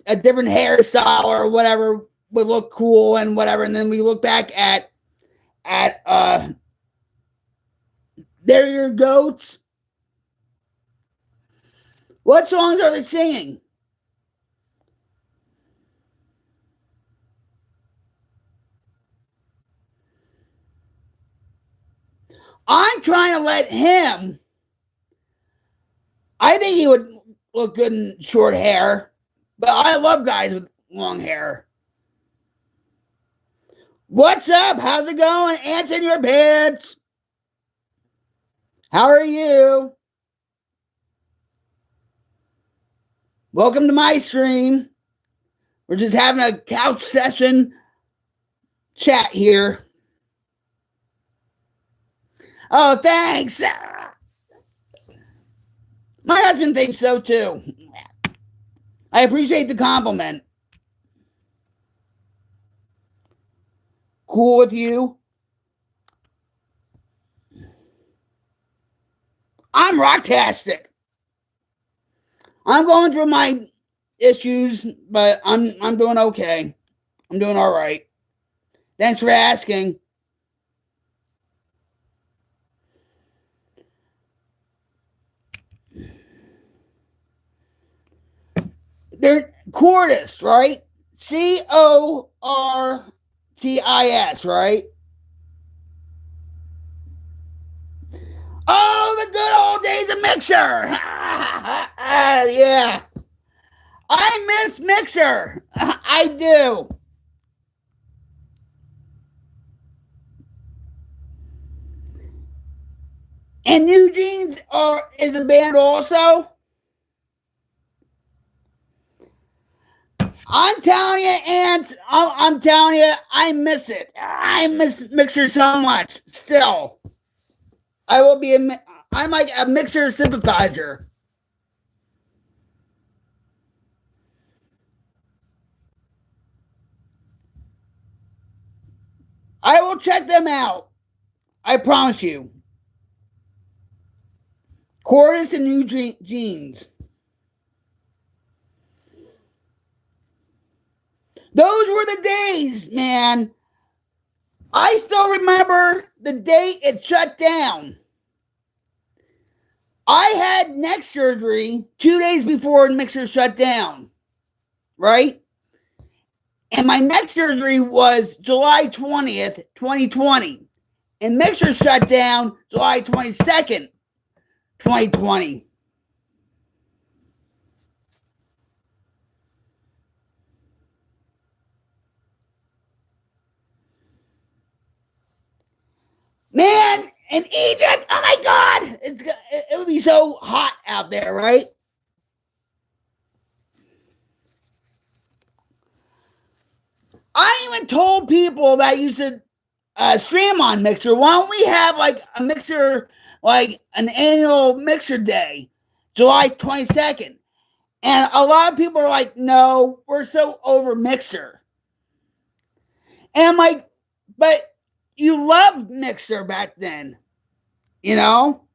a different hairstyle or whatever would look cool and whatever, and then we look back at they're your goats. What songs are they singing? I'm trying to let him. I think he would look good in short hair, but I love guys with long hair. What's up? How's it going? Ants in your pants. How are you? Welcome to my stream. We're just having a couch session chat here. Oh, thanks. My husband thinks so too. I appreciate the compliment. Cool with you? I'm rocktastic. I'm going through my issues, but I'm doing okay. I'm doing all right. Thanks for asking. They're Cordis, right? Cortis, right? Oh, the good old days of Mixer. Yeah. I miss Mixer. I do. And New Jeans is a band also. I'm telling you, Ants. I'm telling you, I miss it. I miss Mixer so much. Still, I will be. I'm like a Mixer sympathizer. I will check them out. I promise you. Chorus and New Jeans. Those were the days, man. I still remember the day it shut down. I had neck surgery 2 days before Mixer shut down, right? And my neck surgery was July 20th, 2020. And Mixer shut down July 22nd, 2020. Man, in Egypt, oh my God, it would be so hot out there, right? I even told people that you should stream on Mixer. Why don't we have like a Mixer, like an annual Mixer day, July 22nd? And a lot of people are like, no, we're so over Mixer. And I'm like, but you loved Mixer back then, you know?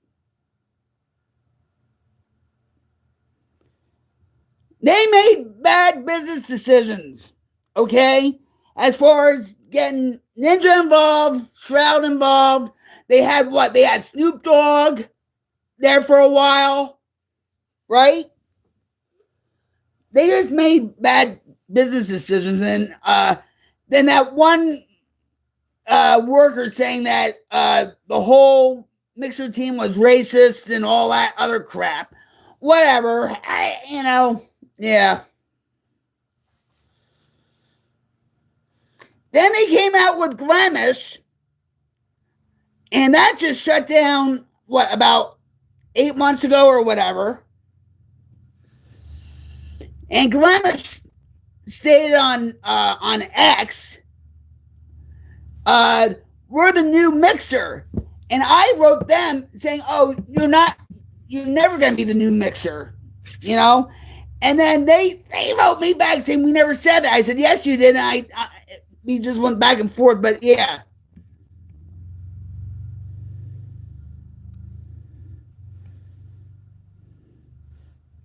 They made bad business decisions, okay? As far as getting Ninja involved, Shroud involved. They had what? They had Snoop Dogg there for a while, right? They just made bad business decisions. And then that one worker saying that the whole Mixer team was racist and all that other crap. Whatever. Yeah. Then they came out with Glemish, and that just shut down, what, about 8 months ago or whatever. And Glemish stated on X, we're the new Mixer. And I wrote them saying, oh, you're never going to be the new Mixer, you know? And then they wrote me back saying, we never said that. I said, yes, you did. And we just went back and forth, but yeah.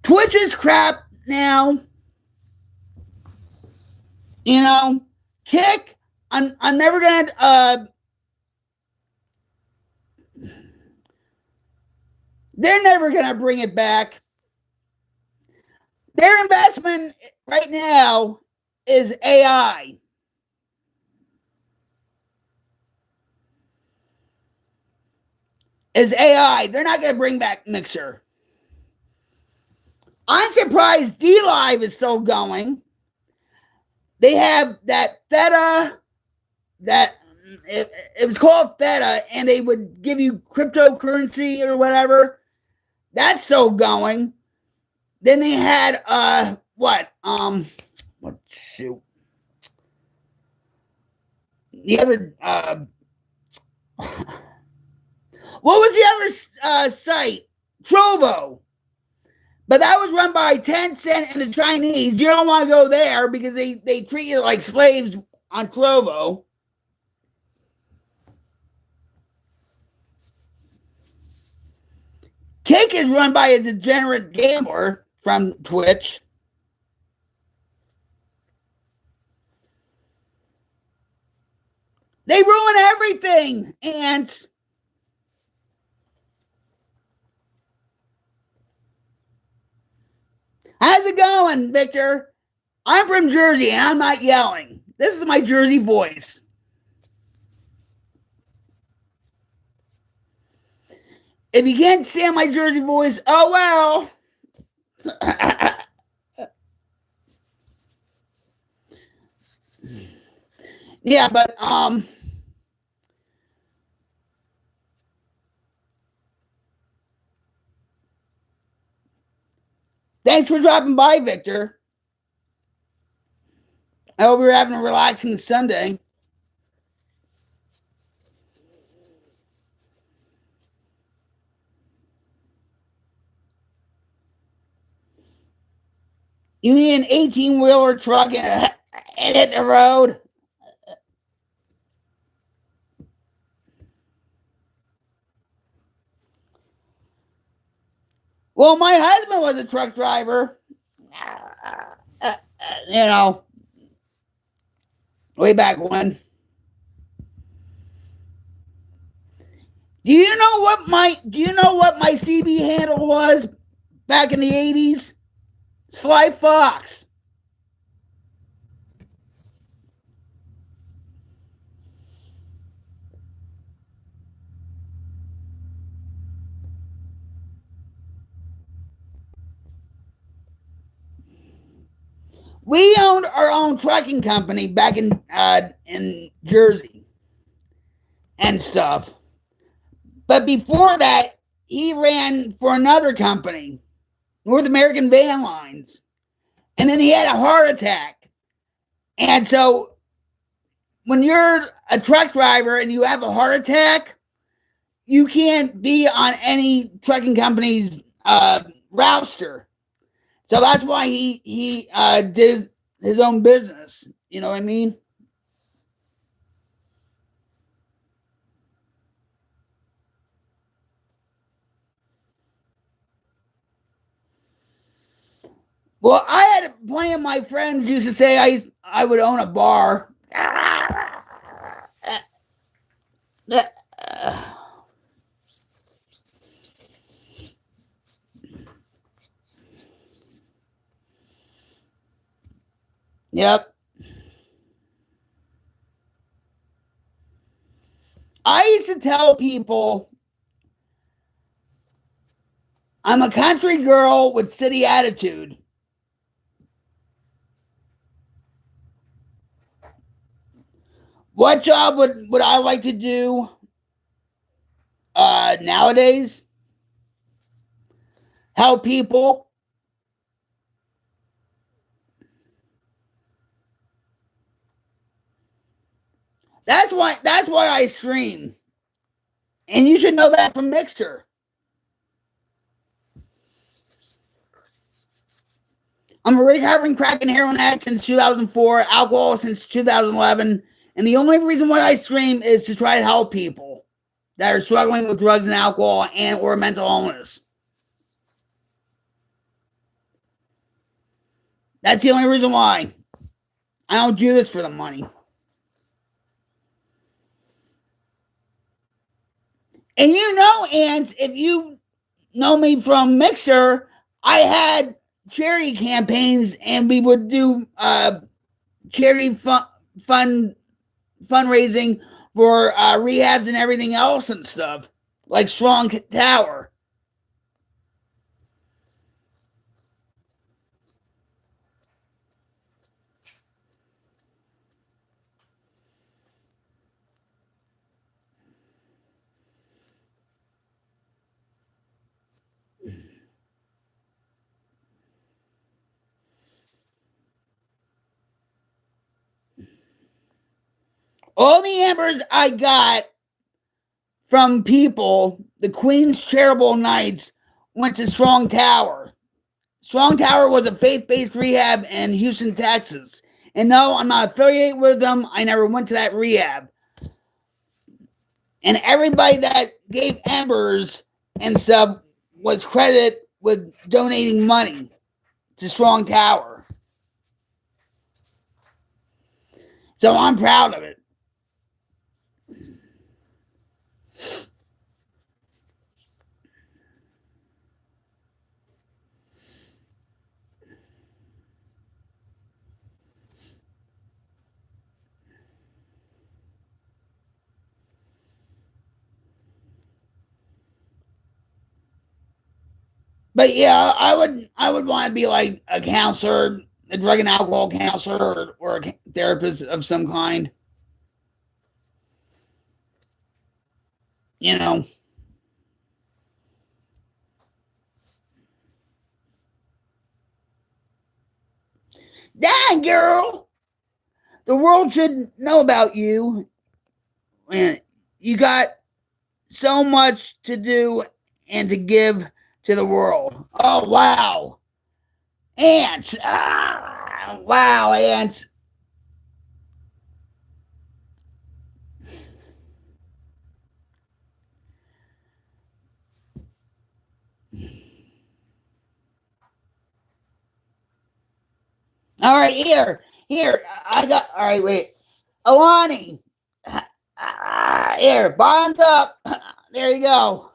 Twitch is crap now. You know, Kick, I'm never gonna they're never gonna bring it back. Their investment right now is AI. Is AI. They're not gonna bring back Mixer. I'm surprised D Live is still going. They have that Theta, that it was called Theta, and they would give you cryptocurrency or whatever. That's still going. Then they had what shoot, the other what was the other site? Trovo. But that was run by Tencent and the Chinese. You don't want to go there because they treat you like slaves on Trovo. Kick is run by a degenerate gambler from Twitch. They ruin everything, and how's it going, Victor? I'm from Jersey, and I'm not yelling. This is my Jersey voice. If you can't stand my Jersey voice, oh well. Yeah, but Thanks for dropping by, Victor. I hope you're having a relaxing Sunday. You need an 18-wheeler truck and hit the road. Well, my husband was a truck driver. You know, way back when. Do you know what my CB handle was back in the 80s? Sly Fox. We owned our own trucking company back in Jersey and stuff. But before that, he ran for another company, North American Van Lines. And then he had a heart attack. And so when you're a truck driver and you have a heart attack, you can't be on any trucking company's roster. So that's why he did his own business. You know what I mean? Well, I had plenty of my friends used to say I would own a bar. Yep. I used to tell people I'm a country girl with city attitude. What job would I like to do nowadays? Help people. That's why I stream. And you should know that from Mixer. I'm a recovering crack and heroin addict since 2004, alcohol since 2011, and the only reason why I stream is to try to help people that are struggling with drugs and alcohol and or mental illness. That's the only reason why. I don't do this for the money. And you know, Ants, if you know me from Mixer, I had charity campaigns and we would do charity fund fundraising for rehabs and everything else and stuff, like Strong Tower. All the embers I got from people, the Queen's Charitable Knights, went to Strong Tower. Strong Tower was a faith based rehab in Houston, Texas. And no, I'm not affiliated with them. I never went to that rehab. And everybody that gave embers and stuff was credited with donating money to Strong Tower. So I'm proud of it. But yeah, I would want to be like a counselor, a drug and alcohol counselor, or a therapist of some kind. You know, Dang, girl. The world should know about you. Man, you got so much to do and to give to the world. Oh, wow. Ants. Ah, wow, ants. All right, here. Here. I got. All right, wait. Alani. Here, bottoms up. There you go.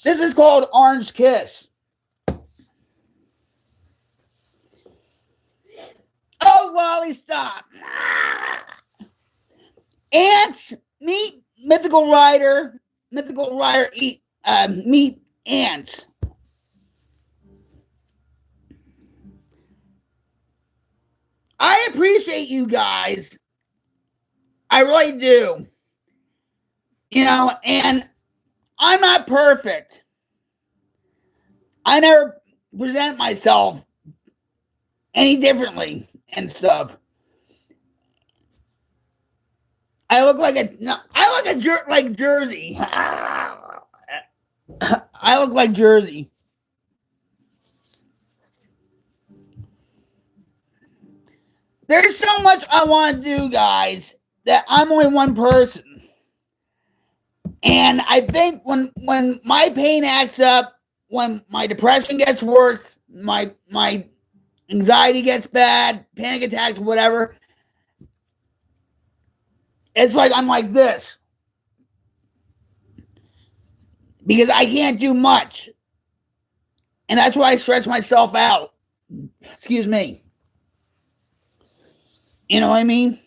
This is called Orange Kiss. Oh, Wally, stop. Ants, meet mythical rider. Mythical rider eat meet ants. I appreciate you guys. I really do. And I'm not perfect. I never present myself any differently and stuff. I look like a no, I look like Jersey. I look like Jersey. There's so much I want to do, guys, that I'm only one person. And I think when my pain acts up, when my depression gets worse, my anxiety gets bad, panic attacks, whatever, it's like I'm like this. Because I can't do much. And that's why I stress myself out. Excuse me. You know what I mean?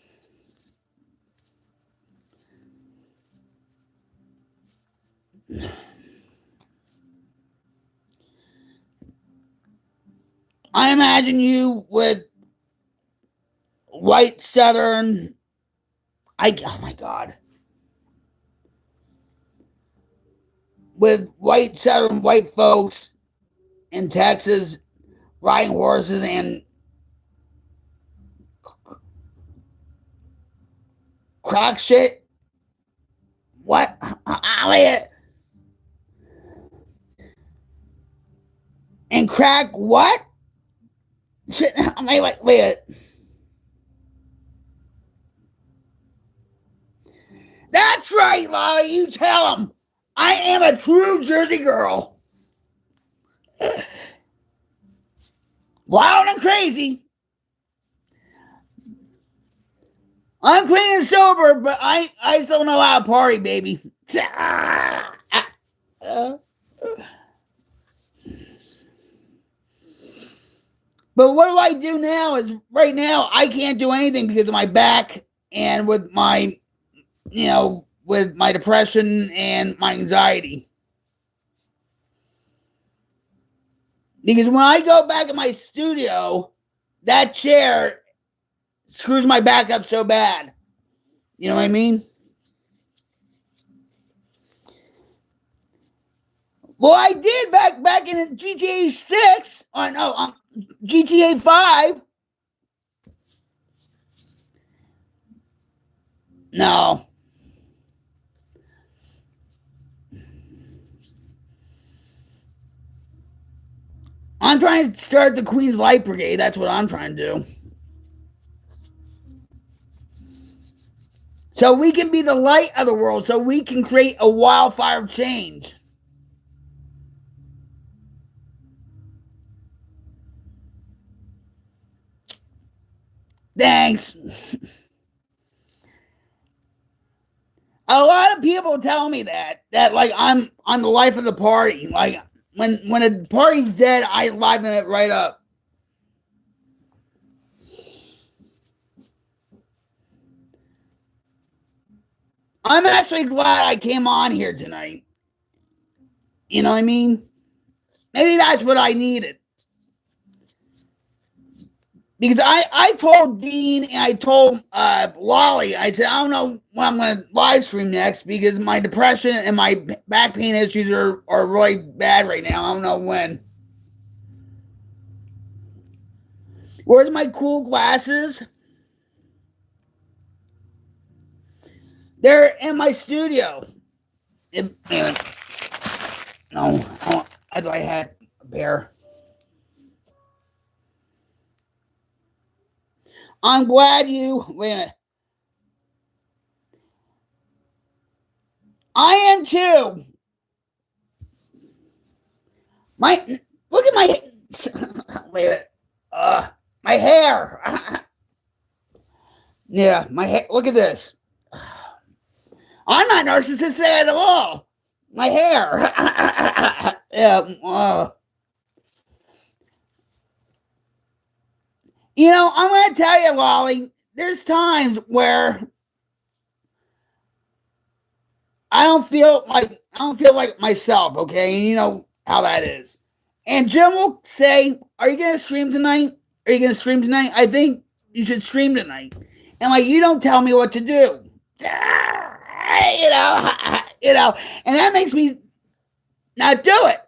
I imagine you with white southern. Oh my God. With white southern white folks in Texas riding horses and crack shit. What? And crack what? Shit. Wait. That's right, Lolly. You tell him. I am a true Jersey girl. Wild and crazy. I'm clean and sober, but I still know how to party, baby. But what do I do now is right now I can't do anything because of my back and with my with my depression and my anxiety. Because when I go back in my studio, that chair screws my back up so bad. You know what I mean? Well, I did back in GTA 6. Or no, GTA 5. No. I'm trying to start the Queen's Light Brigade. That's what I'm trying to do. So we can be the light of the world. So we can create a wildfire of change. Thanks. A lot of people tell me that like I'm the life of the party. Like when a party's dead, I liven it right up. I'm actually glad I came on here tonight. You know what I mean? Maybe that's what I needed. because I told Dean and I told Lolly, I said, I don't know when I'm going to live stream next because my depression and my back pain issues are really bad right now. I don't know when. Where's my cool glasses? They're in my studio. No, I had a pair. I'm glad you. Wait a minute. I am too. My look at my wait a minute. My hair. Yeah, my hair. Look at this. I'm not narcissistic at all. My hair. Yeah. You know, I'm going to tell you, Lolly. There's times where I don't feel like myself. Okay, you know how that is. And Jim will say, "Are you going to stream tonight? Are you going to stream tonight? I think you should stream tonight." And like, you don't tell me what to do. You know, and that makes me not do it.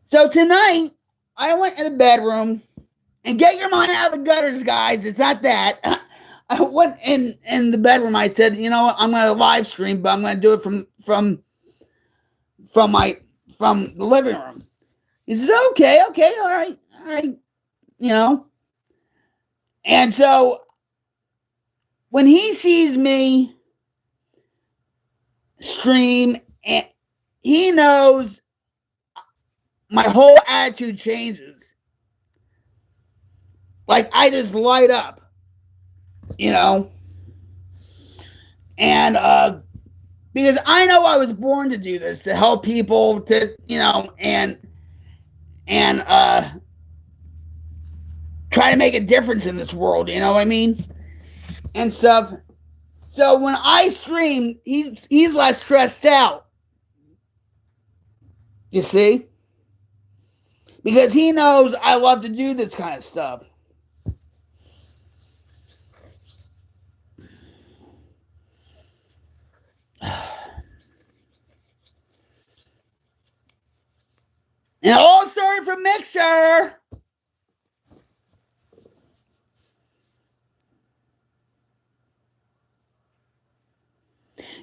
So tonight, I went in the bedroom and get your mind out of the gutters, guys. It's not that. I went in the bedroom. I said, you know what? I'm going to live stream, but I'm going to do it from the living room. He says, okay, all right, you know. And so when he sees me stream, and he knows my whole attitude changes. Like I just light up, you know. And because I know I was born to do this, to help people, to, you know, and try to make a difference in this world, you know what I mean? And stuff. So when I stream, he's less stressed out. You see? Because he knows I love to do this kind of stuff. And it all started from Mixer.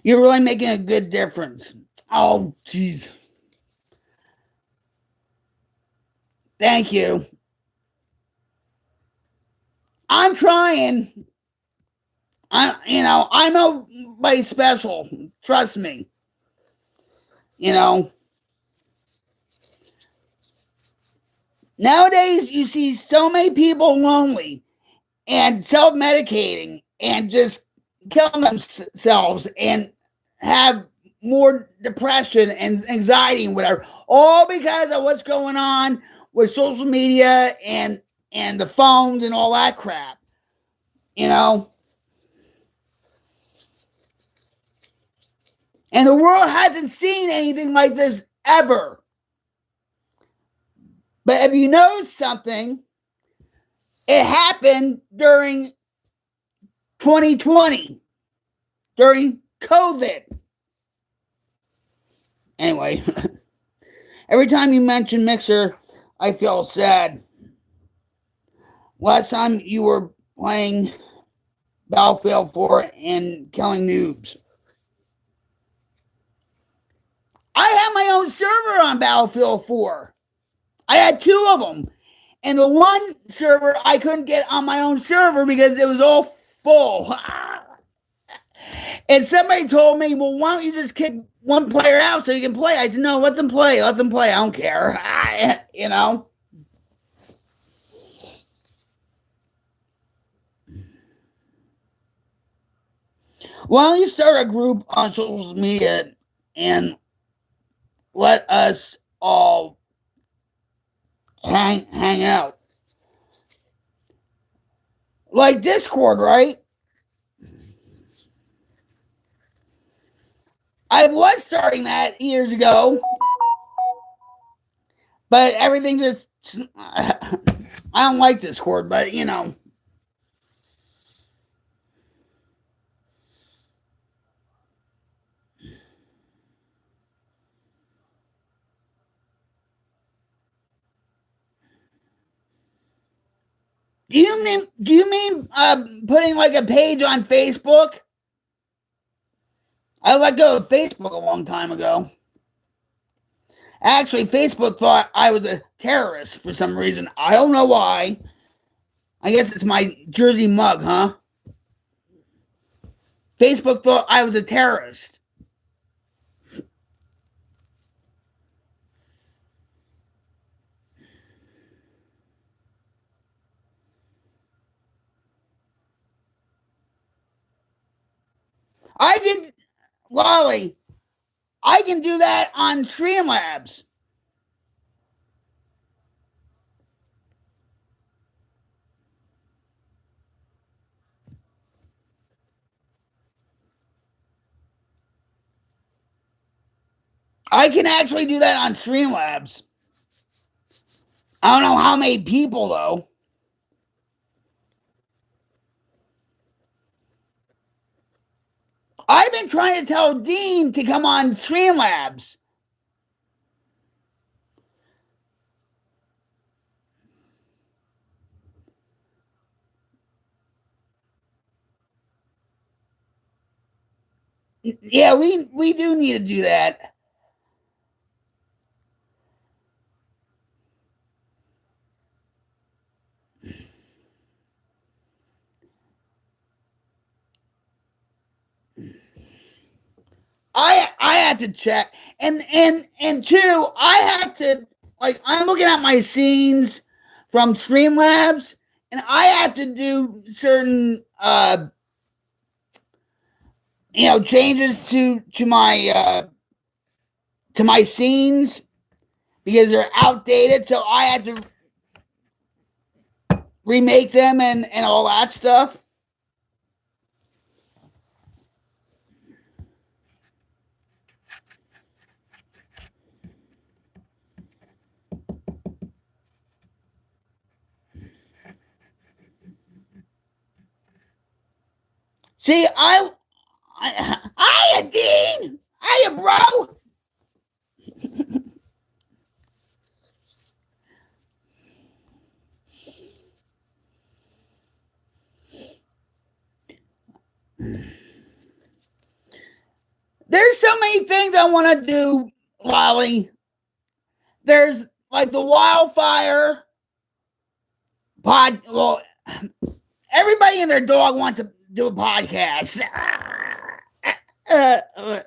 You're really making a good difference. Oh, jeez. Thank you. I'm trying. I'm nobody special. Trust me. You know. Nowadays, you see so many people lonely and self-medicating and just killing themselves and have more depression and anxiety and whatever, all because of what's going on with social media and the phones and all that crap. You know? And the world hasn't seen anything like this ever. But if you notice something, it happened during 2020, during COVID. Anyway, every time you mention Mixer, I feel sad. Last time you were playing Battlefield 4 and killing noobs. I had my own server on Battlefield 4. I had two of them. And the one server I couldn't get on my own server because it was all full. And somebody told me, well, why don't you just kick one player out so you can play? I said, no, let them play. Let them play. I don't care. You know? Why don't you start a group on social media and let us all hang out? Like Discord, right? I was starting that years ago, but everything just I don't like Discord, but you know. Do you mean putting like a page on Facebook? I let go of Facebook a long time ago. Actually, Facebook thought I was a terrorist for some reason. I don't know why. I guess it's my Jersey mug, huh? Facebook thought I was a terrorist. I can, Lolly, I can do that on Streamlabs. I can actually do that on Streamlabs. I don't know how many people though. I've been trying to tell Dean to come on Streamlabs. Yeah, we do need to do that. I had to check, and two, I had to, like, I'm looking at my scenes from Streamlabs, and I have to do certain changes to my scenes because they're outdated. So I had to remake them and all that stuff. See, hiya, Dean. Hiya, bro. There's so many things I want to do, Lolly. There's like the wildfire pod. Well, everybody and their dog wants to do a podcast. Uh, uh,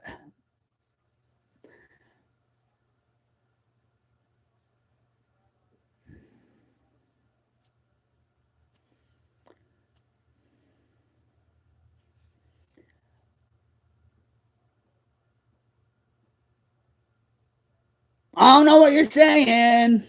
I don't know what you're saying.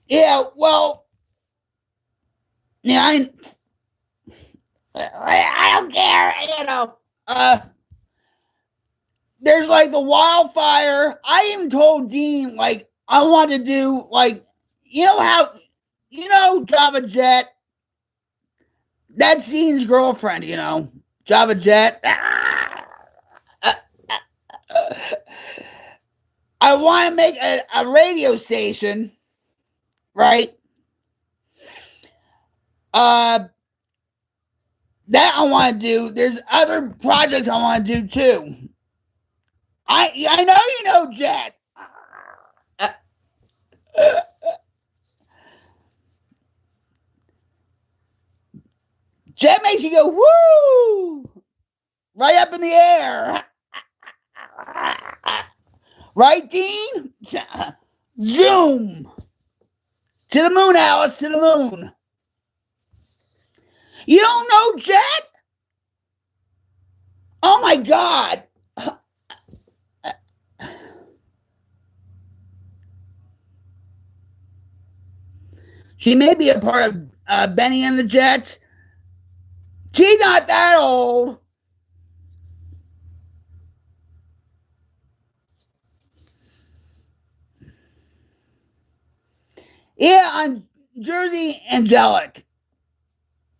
Yeah, well, yeah, I don't care. There's like the wildfire. I even told Dean like I want to do like how Java Jet. That's Dean's girlfriend. Java Jet. I want to make a radio station, right? Uh, that I want to do. There's other projects I want to do too. I know you know Jet. Jet makes you go woo right up in the air. Right, Dean? Zoom to the moon, Alice, to the moon. You don't know Jet? Oh my God. She may be a part of Benny and the Jets. She's not that old. Yeah, I'm Jersey Angelic.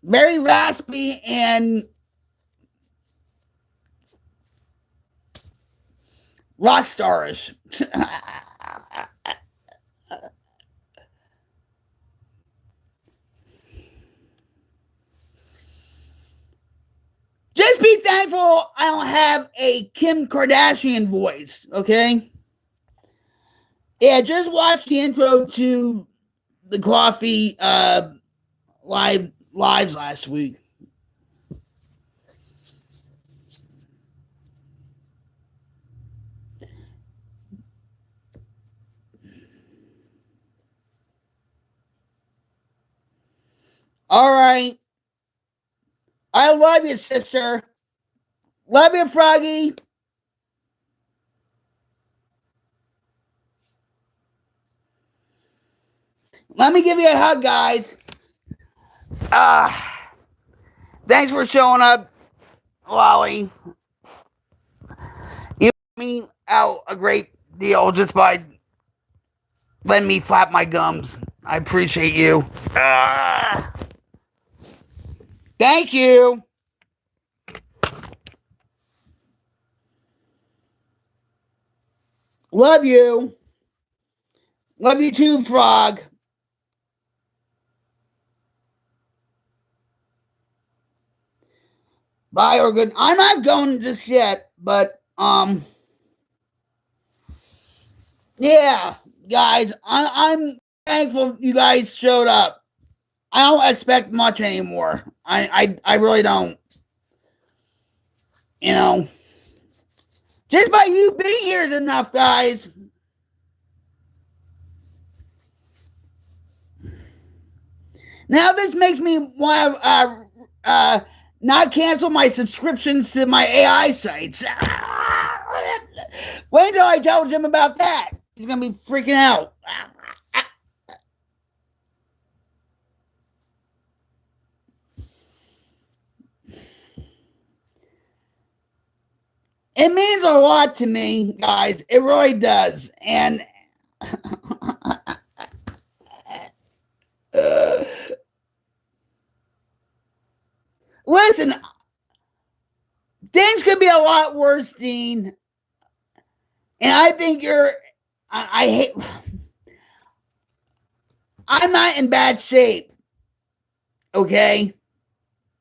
Very raspy and rock starish. Just be thankful I don't have a Kim Kardashian voice, okay? Yeah, just watch the intro to the coffee lives last week. All right. I love you, sister. Love you, Froggy. Let me give you a hug, guys. Thanks for showing up, Lolly. You me out a great deal just by letting me flap my gums. I appreciate you. Thank you. Love you. Love you too, Frog. Bye or good. I'm not going just yet, but yeah, guys, I'm thankful you guys showed up. I don't expect much anymore. I really don't. You know, just by you being here is enough, guys. Now this makes me want to not cancel my subscriptions to my AI sites. Wait until I tell Jim about that. He's gonna be freaking out. It means a lot to me, guys. It really does. And listen, things could be a lot worse, Dean. And I think I hate. I'm not in bad shape. Okay?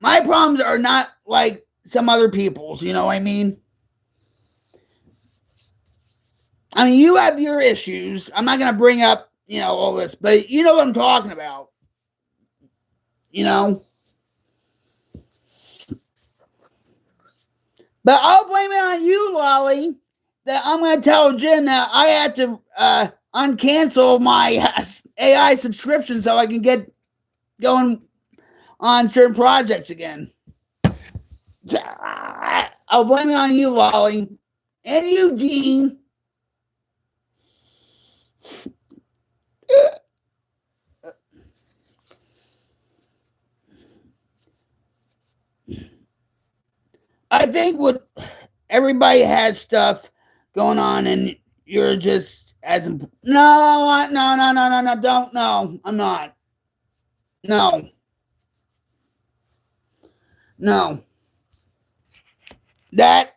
My problems are not like some other people's, you know what I mean? I mean, you have your issues. I'm not going to bring up, all this, but you know what I'm talking about. You know? But I'll blame it on you, Lolly, that I'm going to tell Jim that I have to uncancel my AI subscription so I can get going on certain projects again. I'll blame it on you, Lolly. And you, Dean. I think what everybody has stuff going on, and you're just as no, don't no, I'm not. No, no. That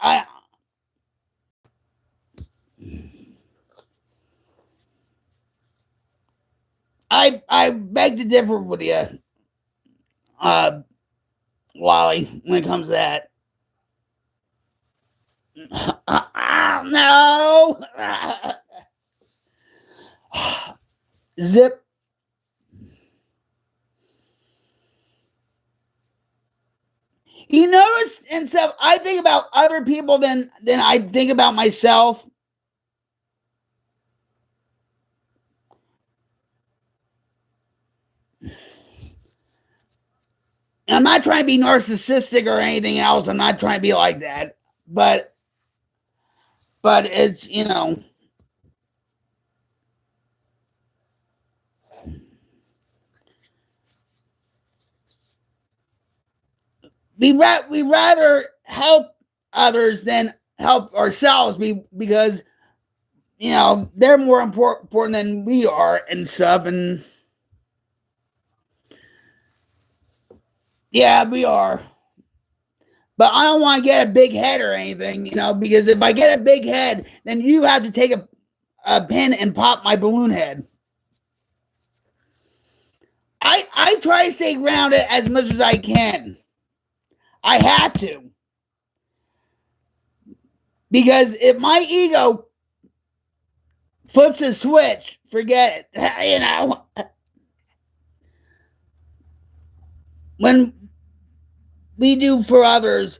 I beg to differ with you, Wally, when it comes to that. No. Zip. You notice and stuff. I think about other people than I think about myself. And I'm not trying to be narcissistic or anything else. I'm not trying to be like that. But it's we rather help others than help ourselves because they're more important than we are and stuff. And yeah, we are. But I don't want to get a big head or anything, because if I get a big head, then you have to take a pin and pop my balloon head. I try to stay grounded as much as I can. I have to. Because if my ego flips a switch, forget it. When we do for others,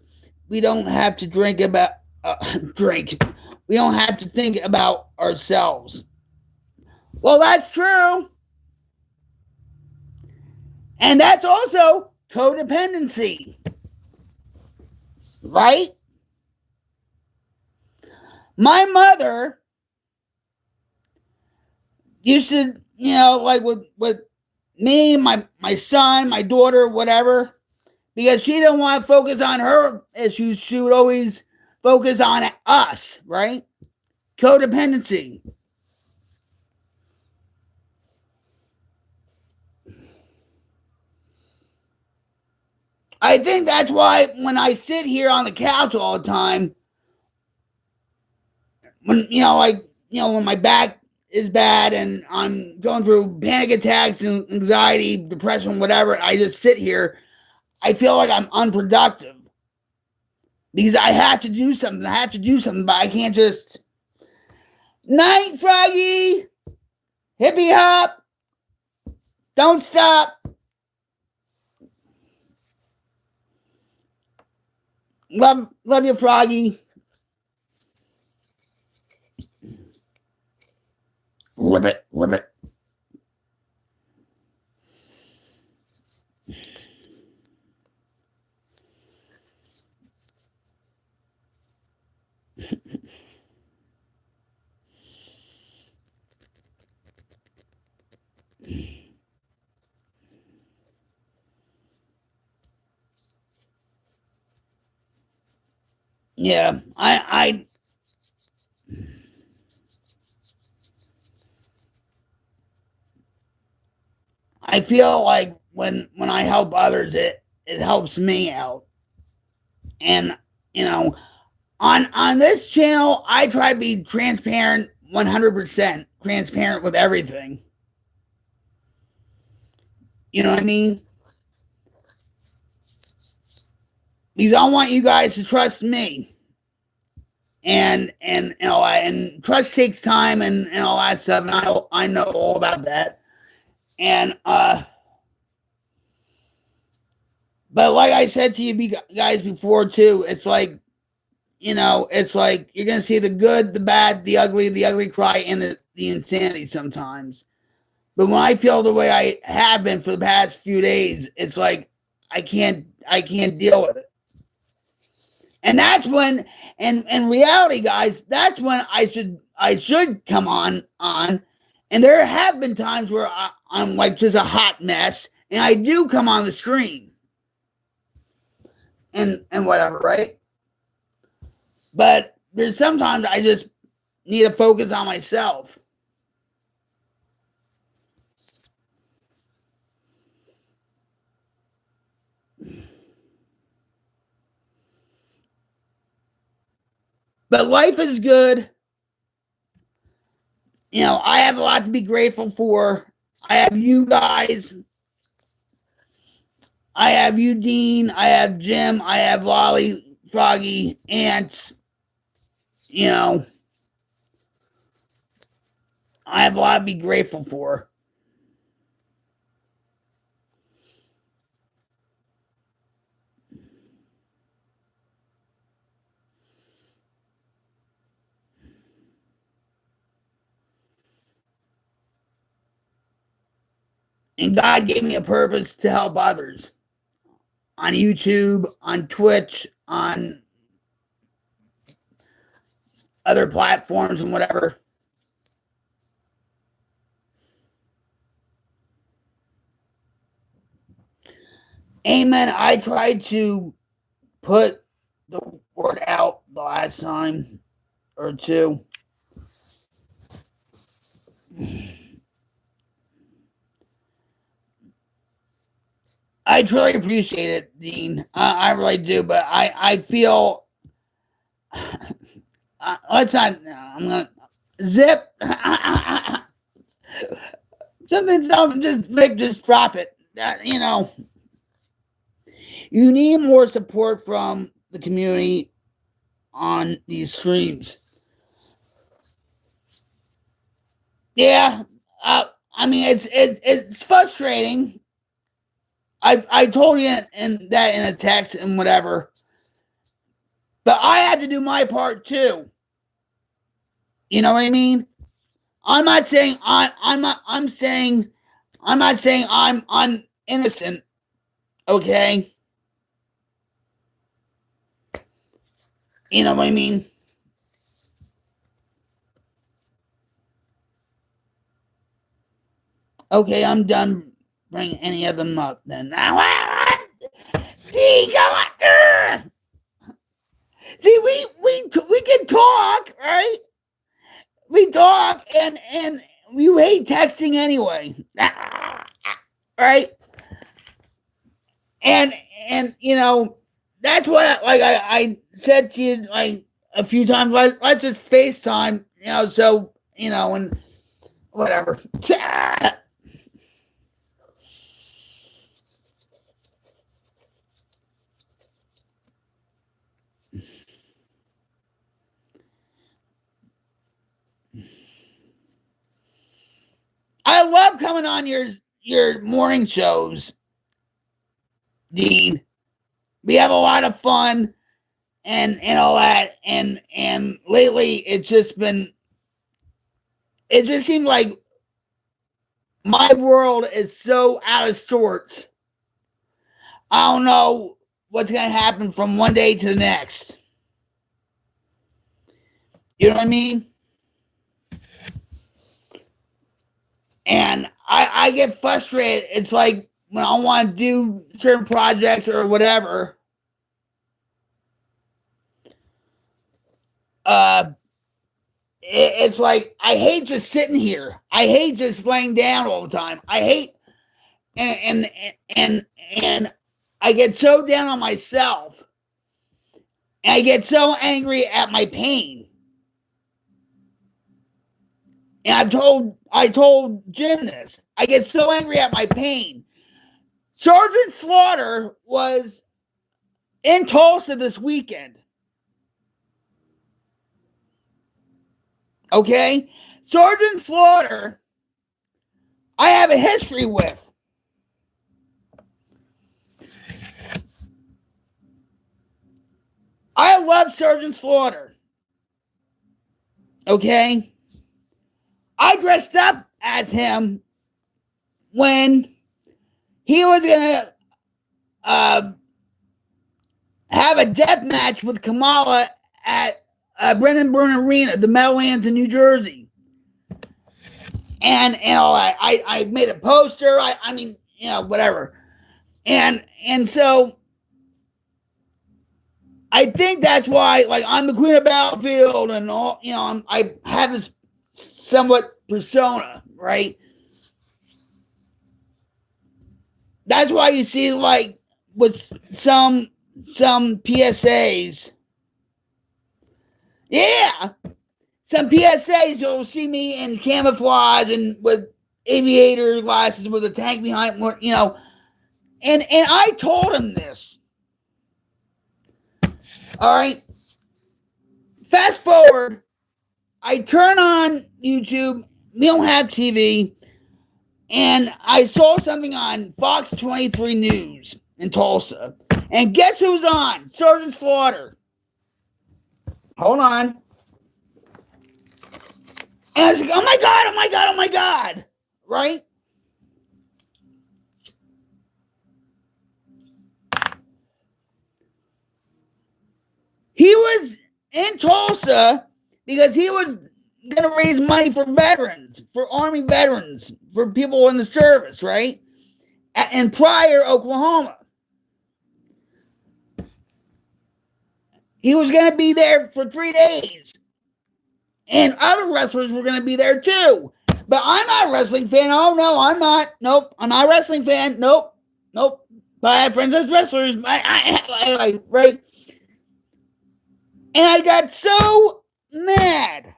we don't have to drink. We don't have to think about ourselves. Well, that's true. And that's also codependency. Right? My mother used to, like with me, my son, my daughter, whatever, because she didn't want to focus on her issues. She would always focus on us, right? Codependency. I think that's why when I sit here on the couch all the time, when when my back is bad and I'm going through panic attacks and anxiety, depression, whatever, I just sit here. I feel like I'm unproductive because I have to do something. But I can't just night, Froggy, hippie hop, don't stop. Love you, Froggy. Ribbit. Yeah, I feel like when I help others, it helps me out. And on this channel, I try to be transparent, 100% transparent with everything. You know what I mean? Because I want you guys to trust me. And trust takes time and all that stuff. And I know all about that. And but like I said to you guys before too, it's like it's like you're gonna see the good, the bad, the ugly cry, and the insanity sometimes. But when I feel the way I have been for the past few days, it's like I can't deal with it. And that's when, and in reality, guys, that's when I should come on. And there have been times where I'm like just a hot mess, and I do come on the stream, and whatever, right? But there's sometimes I just need to focus on myself. But life is good. I have a lot to be grateful for. I have you guys. I have you, Dean. I have Jim. I have Lolly, Froggy, Ants. I have a lot to be grateful for. And God gave me a purpose to help others on YouTube, on Twitch, on other platforms and whatever. Amen. I try to put the word out the last time or two. I truly appreciate it, Dean. I really do, but I feel let's not. I'm gonna zip. Something just drop it. You know, you need more support from the community on these streams. Yeah, I mean it's frustrating. I told you that in a text and whatever, but I had to do my part too. You know what I mean? I'm not saying I'm not. I'm not saying I'm innocent. Okay. You know what I mean? Okay, I'm done bringing any of them up then. See, we can talk, right? We talk and you hate texting anyway. Right? And you know, that's what I said to you like a few times, let's just FaceTime, you know, so you know, and whatever. I love coming on your morning shows, Dean. We have a lot of fun and all that, and lately it just seems like my world is so out of sorts. I don't know what's gonna happen from one day to the next. You know what I mean? And I get frustrated. It's like when I want to do certain projects or whatever, it's like I hate just sitting here. I hate just laying down all the time. I hate and I get so down on myself. And I get so angry at my pain. And I told Jim this. I get so angry at my pain. Sergeant Slaughter was in Tulsa this weekend. Okay? Sergeant Slaughter, I have a history with. I love Sergeant Slaughter. Okay? I dressed up as him when he was going to have a death match with Kamala at Brennan Byrne Arena, the Meadowlands in New Jersey. And all that. I made a poster. I mean, you know, whatever. And so I think that's why, like, I'm the Queen of Battlefield and all, you know, I have this somewhat persona, right? That's why you see, like, with some PSAs. Yeah. Some PSAs, you'll see me in camouflage and with aviator glasses with a tank behind, you know. And I told him this. All right. Fast forward, I turn on YouTube. We don't have TV. And I saw something on Fox 23 News in Tulsa. And guess who's on? Sergeant Slaughter. Hold on. And I was like, oh my God, oh my God, oh my God. Right? He was in Tulsa because he was going to raise money for veterans, for Army veterans, for people in the service, right? In Pryor, Oklahoma. He was going to be there for 3 days. And other wrestlers were going to be there too. But I'm not a wrestling fan. Oh, no, I'm not. Nope. I'm not a wrestling fan. Nope. Nope. But I have friends as wrestlers. Right? And I got so mad.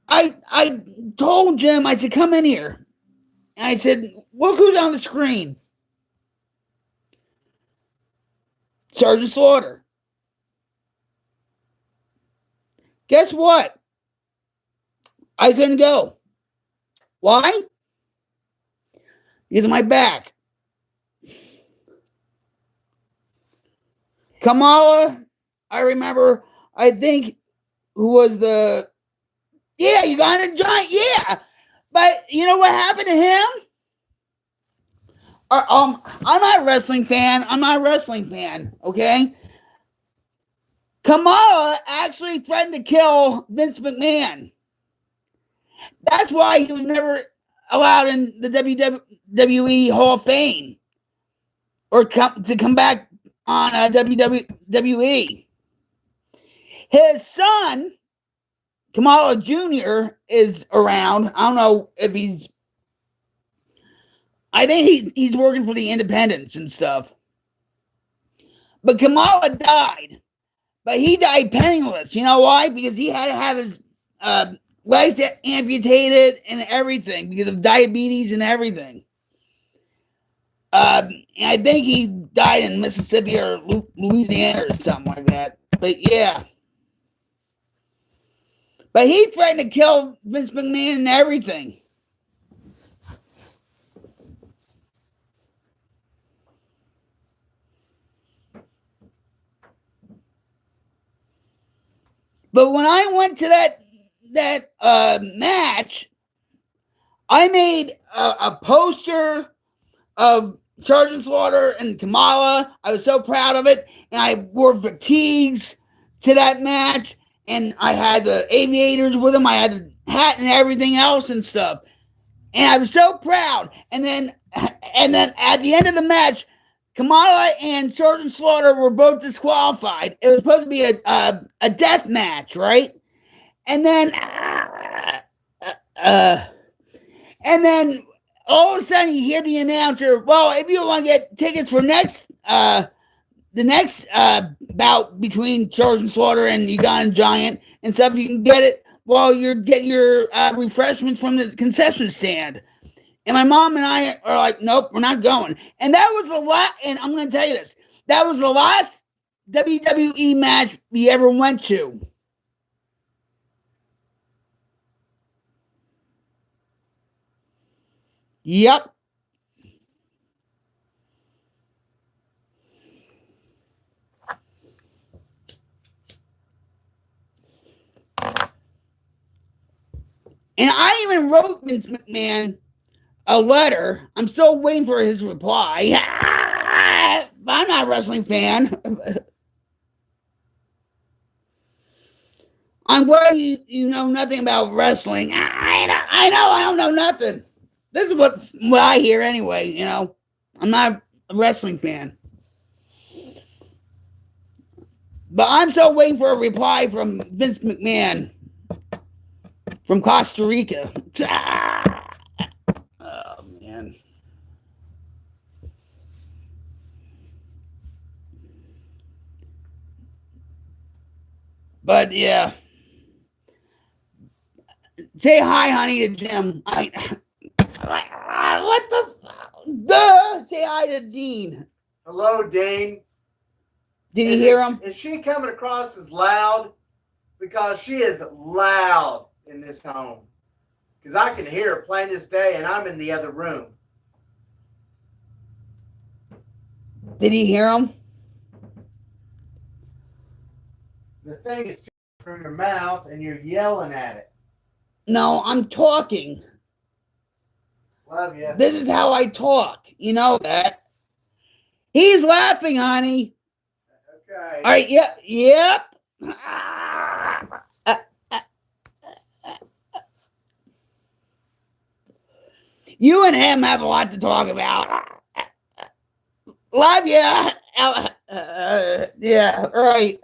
I told Jim, I said, come in here. And I said, look who's on the screen. Sergeant Slaughter. Guess what? I couldn't go. Why? Because of my back. Kamala, I remember, I think, who was the... Yeah, you got a giant, yeah. But you know what happened to him? I'm not a wrestling fan. I'm not a wrestling fan, okay? Kamala actually threatened to kill Vince McMahon. That's why he was never allowed in the WWE Hall of Fame or to come back on WWE. His son, Kamala Jr., is around. I don't know if he's... I think he's working for the independents and stuff. But Kamala died. But he died penniless. You know why? Because he had to have his legs amputated and everything because of diabetes and everything. And I think he died in Mississippi or Louisiana or something like that. But yeah. But he threatened to kill Vince McMahon and everything. But when I went to that match, I made a poster of Sergeant Slaughter and Kamala. I was so proud of it. And I wore fatigues to that match. And I had the aviators with them. I had the hat and everything else and stuff. And I was so proud. And then at the end of the match, Kamala and Sergeant Slaughter were both disqualified. It was supposed to be a death match, right? And then all of a sudden you hear the announcer, well, if you want to get tickets for the next bout between Sergeant Slaughter and Ugandan Giant and stuff, you can get it while you're getting your refreshments from the concession stand. And my mom and I are like, nope, we're not going. And that was the last, and I'm going to tell you this, that was the last WWE match we ever went to. Yep. And I even wrote Vince McMahon a letter. I'm still waiting for his reply. I'm not a wrestling fan. I'm glad you know nothing about wrestling. I know I don't know nothing. This is what I hear anyway, you know. I'm not a wrestling fan. But I'm still waiting for a reply from Vince McMahon from Costa Rica. Oh, man. But, yeah. Say hi, honey, to Jim. What the? Duh! Say hi to Dean. Hello, Dean. Did you hear him? Is she coming across as loud? Because she is loud in this home. Because I can hear her plain as day, and I'm in the other room. Did he hear him? The thing is from your mouth, and you're yelling at it. No, I'm talking. Love you. This is how I talk. You know that. He's laughing, honey. Okay. All right. Yep. You and him have a lot to talk about. Love you. Yeah, right.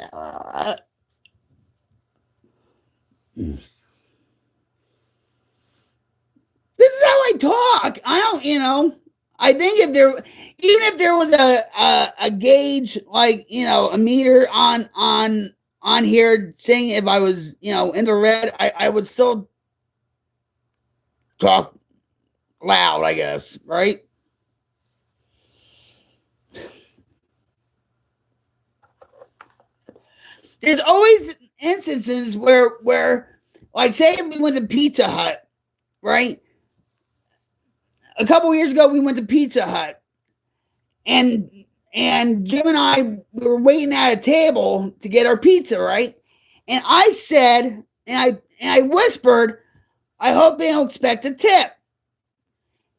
This is how I talk. I don't, I think if there was a gauge, like, a meter on here saying if I was, in the red, I would still talk loud, I guess, right? There's always instances where like, say if we went to Pizza Hut, right? A couple years ago we went to Pizza Hut, and Jim and I were waiting at a table to get our pizza, right? And I said, and I whispered, I hope they don't expect a tip.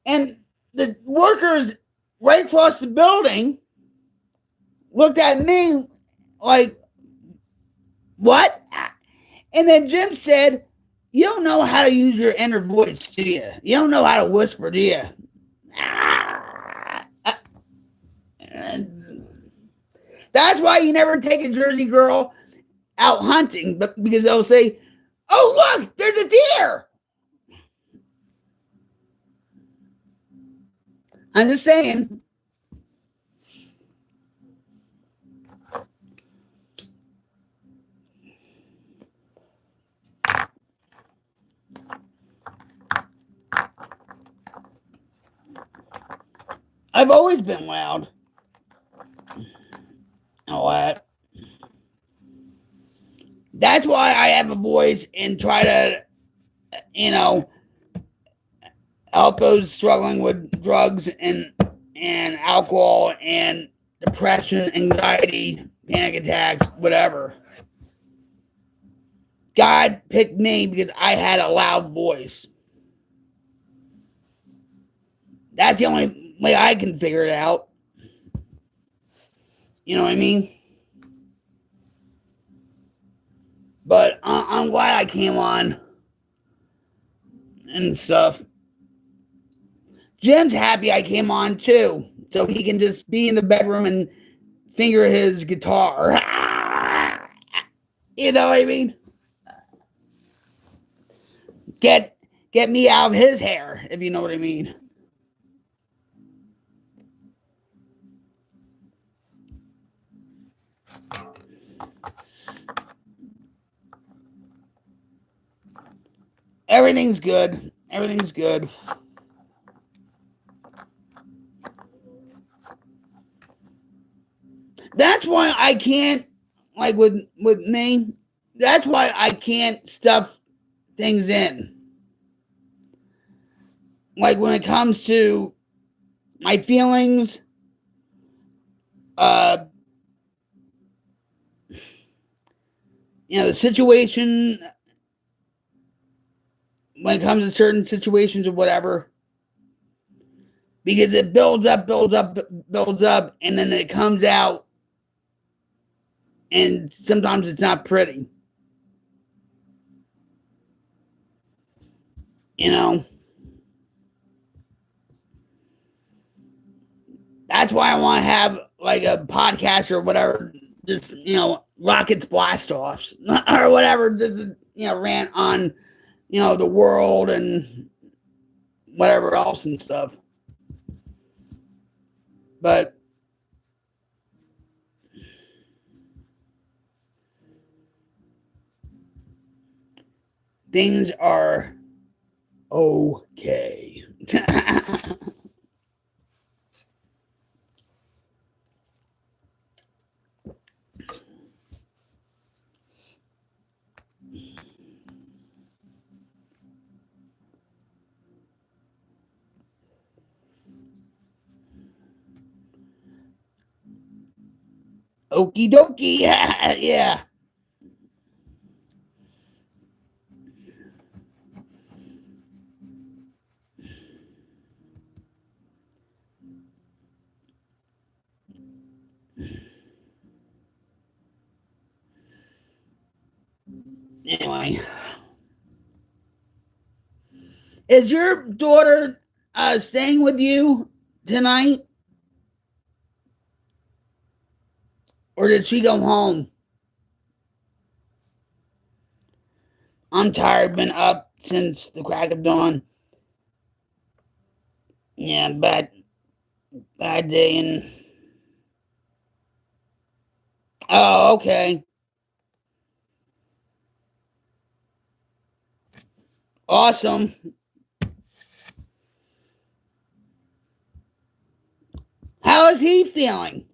And the workers right across the building looked at me like, what? And then Jim said, you don't know how to use your inner voice, do you? You don't know how to whisper, do you? That's why you never take a Jersey girl out hunting, but because they'll say, oh, look, there's a deer. I'm just saying. I've always been loud. All that. That's why I have a voice and try to, help those struggling with drugs and alcohol and depression, anxiety, panic attacks, whatever. God picked me because I had a loud voice. That's the only way I can figure it out. You know what I mean? But I'm glad I came on and stuff. Jim's happy I came on too, so he can just be in the bedroom and finger his guitar. You know what I mean? Get me out of his hair, if you know what I mean. Everything's good. Everything's good. That's why I can't, like, with me. That's why I can't stuff things in. Like, when it comes to my feelings, uh, the situation, when it comes to certain situations or whatever, because it builds up, builds up, builds up, and then it comes out, and sometimes it's not pretty. You know? That's why I want to have, like, a podcast or whatever, just, rockets blast offs or whatever, just, rant on, the world and whatever else and stuff. But things are okay. Okie dokie. Yeah. Anyway. Is your daughter staying with you tonight, or did she go home? I'm tired. Been up since the crack of dawn. Yeah, bad day. And oh, okay, awesome. How is he feeling?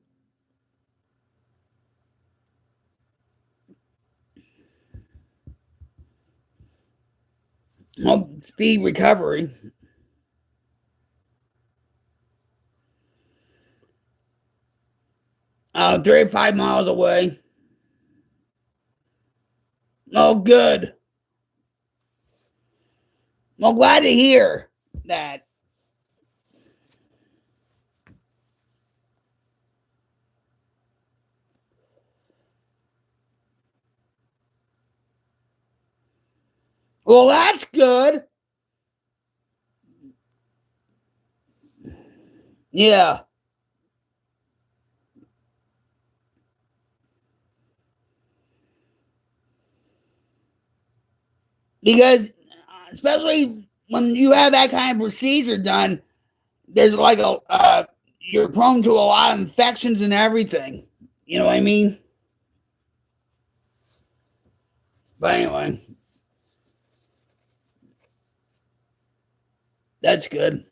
Well, speed recovery. 35 miles away. Oh, good. Well, glad to hear that. Well, that's good. Yeah, because especially when you have that kind of procedure done, there's like you're prone to a lot of infections and everything. You know what I mean? But anyway, that's good.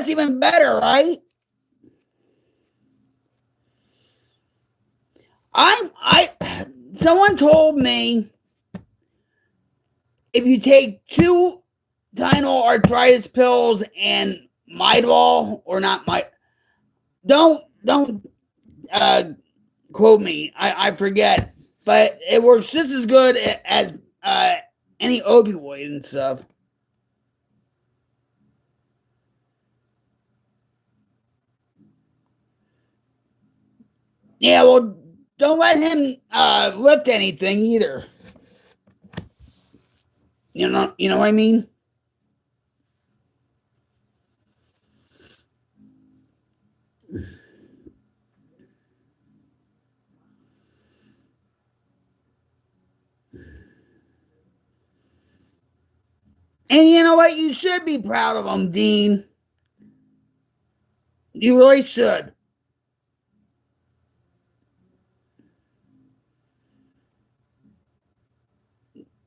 That's even better, right? I someone told me if you take two Tylenol arthritis pills and Midol or not my don't uh quote me. I forget, but it works just as good as any opioid and stuff. Yeah, well, don't let him lift anything either. You know what I mean. And you know what? You should be proud of him, Dean. You really should.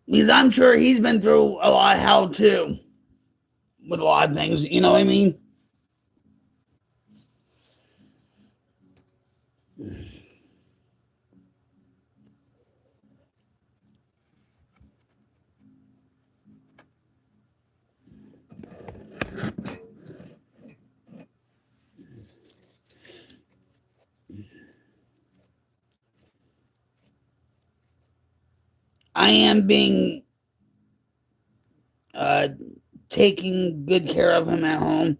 Because I'm sure he's been through a lot of hell too with a lot of things. You know what I mean? I am being uh, taking good care of him at home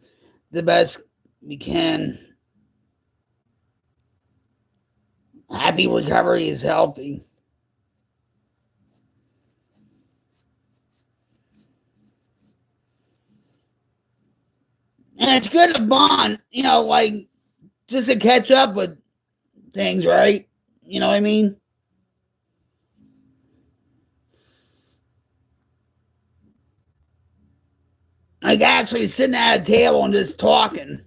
the best we can. Happy recovery is healthy. And it's good to bond, like just to catch up with things, right? You know what I mean? Like actually sitting at a table and just talking,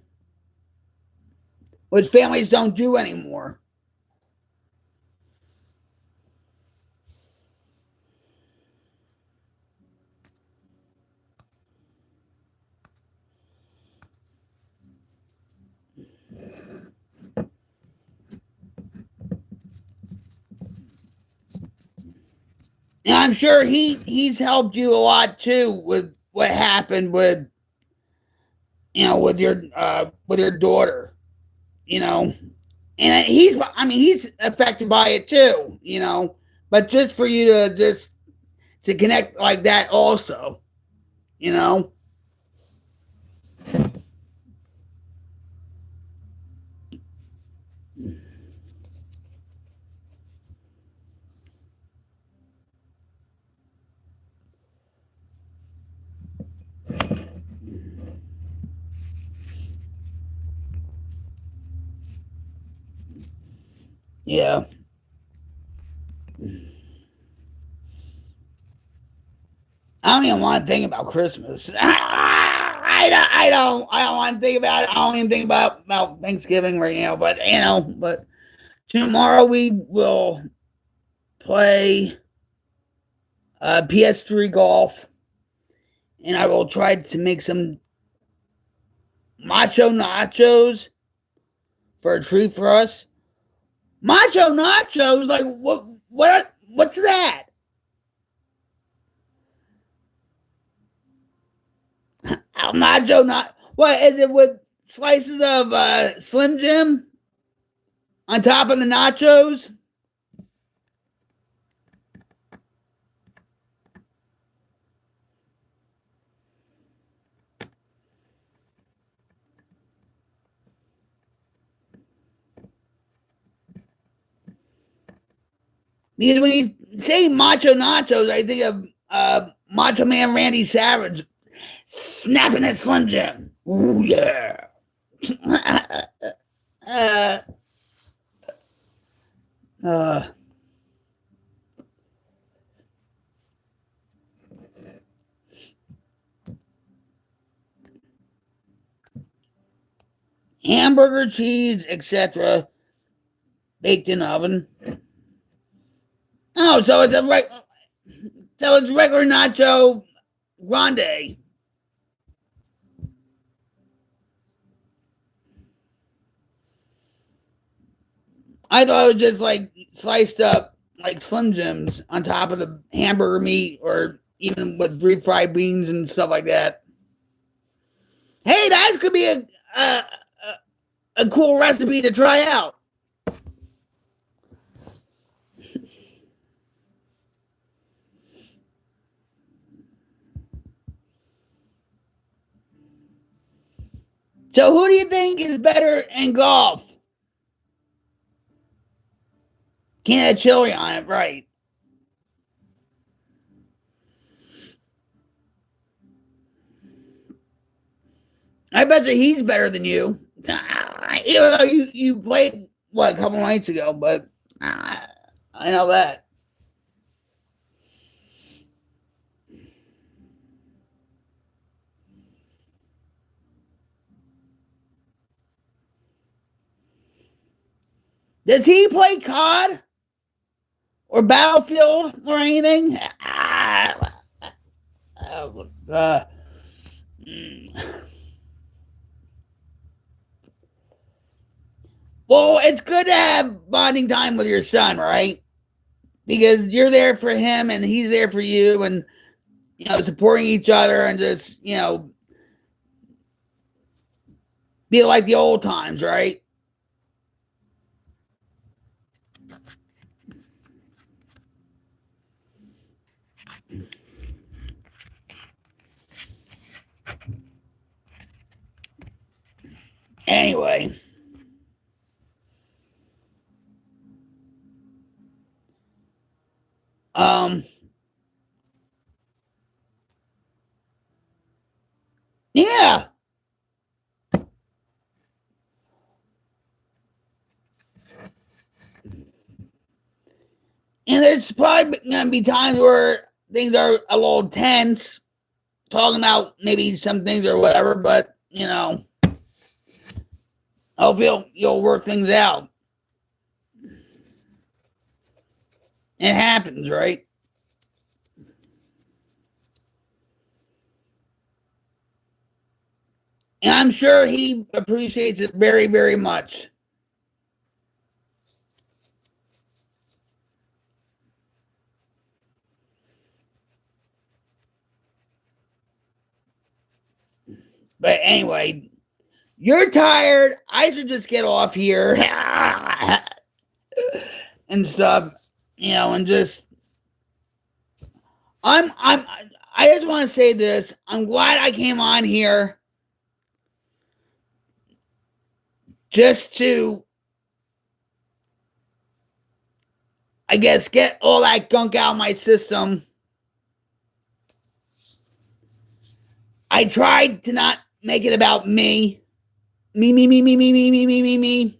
which families don't do anymore. And I'm sure he's helped you a lot too with what happened with your daughter, you know. And he's affected by it too, But just for you to connect like that also, you know. Yeah. I don't even want to think about Christmas. I don't want to think about it. I don't even think about Thanksgiving right now. But but tomorrow we will play PS3 golf, and I will try to make some macho nachos for a treat for us. Macho nachos, like what? What's that? Macho not. What is it with slices of Slim Jim on top of the nachos? Because when you say macho nachos, I think of Macho Man Randy Savage snapping at Slim Jim. Ooh yeah. uh, uh, Hamburger, cheese, etc., baked in oven. Oh, so it's regular nacho grande. I thought it was just like sliced up like Slim Jims on top of the hamburger meat, or even with refried beans and stuff like that. Hey, that could be a, a cool recipe to try out. So, who do you think is better in golf? Can't have chili on it, right? I bet you he's better than you. Even though you played what a couple nights ago, but I know that. Does he play COD or Battlefield or anything? Uh, well, it's good to have bonding time with your son, right? Because you're there for him and he's there for you, and supporting each other, and just be like the old times, right? Anyway, um, yeah, and there's probably gonna be times where things are a little tense, talking about maybe some things or whatever, but hopefully you'll work things out. It happens, right? And I'm sure he appreciates it very, very much. But anyway, you're tired. I should just get off here and stuff, and just I just want to say this. I'm glad I came on here just to, I guess, get all that gunk out of my system. I tried to not make it about me. Me, me, me, me, me, me, me, me, me, me.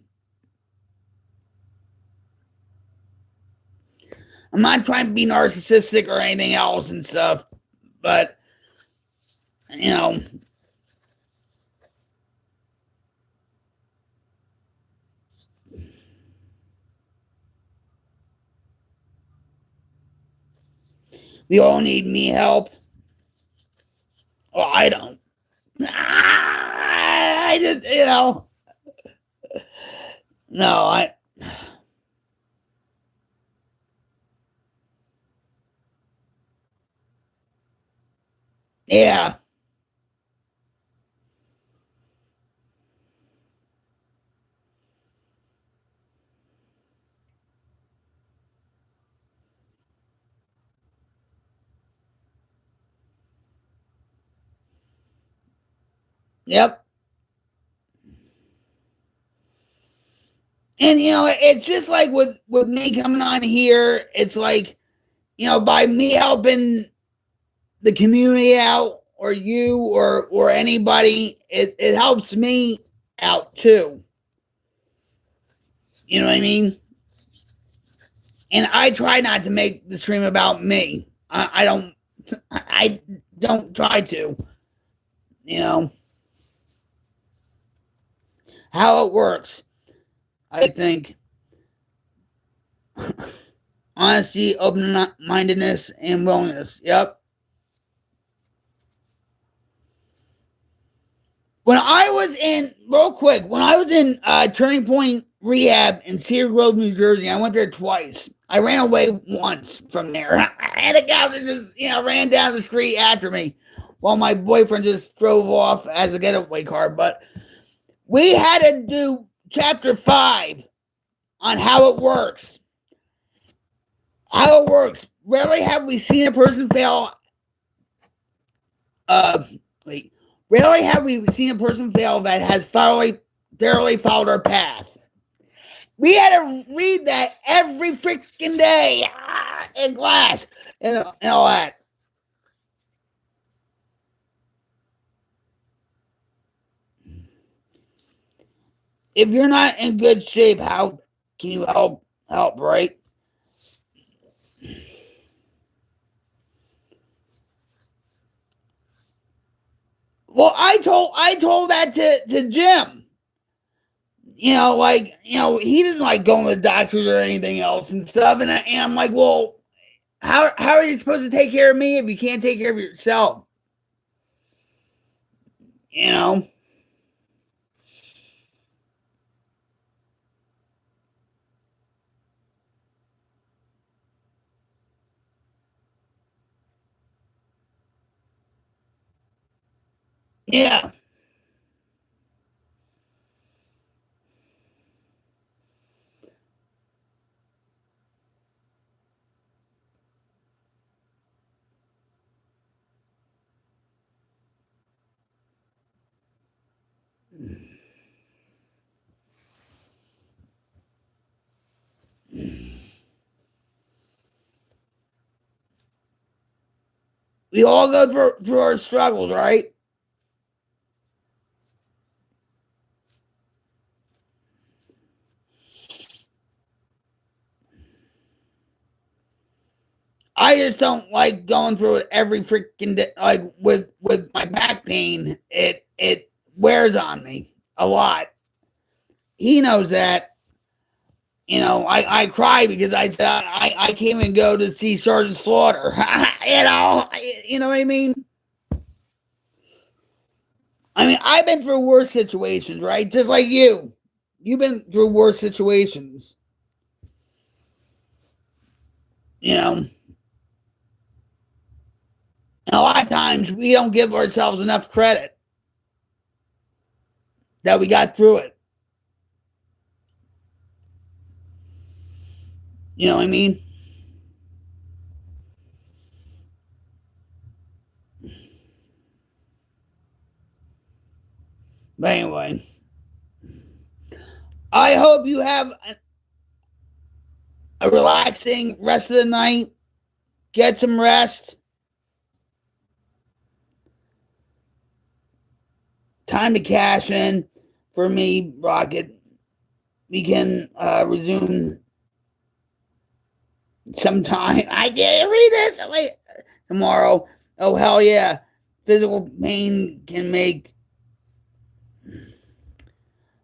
I'm not trying to be narcissistic or anything else and stuff, but you know, we all need me help. Well, I don't. I just, no, yeah, yep. And it's just like with me coming on here, it's like, by me helping the community out, or you, or anybody, it helps me out too. You know what I mean? And I try not to make the stream about me. I don't try to. You know how it works. I think honesty, open mindedness, and willingness. Yep. When I was in, real quick, when I was in Turning Point Rehab in Cedar Grove, New Jersey, I went there twice. I ran away once from there. I had a guy that just, ran down the street after me while my boyfriend just drove off as a getaway car. But we had to do chapter 5 on how it works. How it works. Rarely have we seen a person fail. Wait. Rarely have we seen a person fail that has thoroughly followed our path. We had to read that every freaking day in class and all that. If you're not in good shape, how can you help, right? Well, I told that to Jim. He doesn't like going to the doctors or anything else and stuff. And I'm like, well, how are you supposed to take care of me if you can't take care of yourself? You know? Yeah. We all go through our struggles, right? I just don't like going through it every freaking day. Like with my back pain, it wears on me a lot. He knows that. I cry because I said I can't even go to see Sergeant Slaughter. You know what I mean? I mean, I've been through worse situations, right? Just like you. You've been through worse situations. You know, and a lot of times we don't give ourselves enough credit that we got through it. You know what I mean? But anyway, I hope you have a relaxing rest of the night. Get some rest. Time to cash in for me, Rocket. We can resume sometime. I can't read this. Wait, tomorrow. Oh, hell yeah. Physical pain can make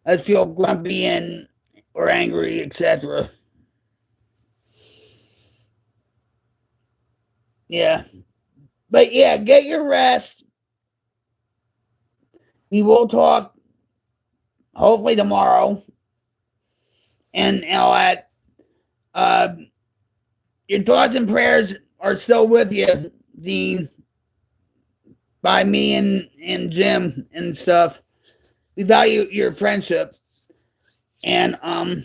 us feel grumpy and or angry, etc. Yeah. But yeah, get your rest. We will talk hopefully tomorrow. And at uh, your thoughts and prayers are still with you, Dean, by me and Jim and stuff. We value your friendship. And and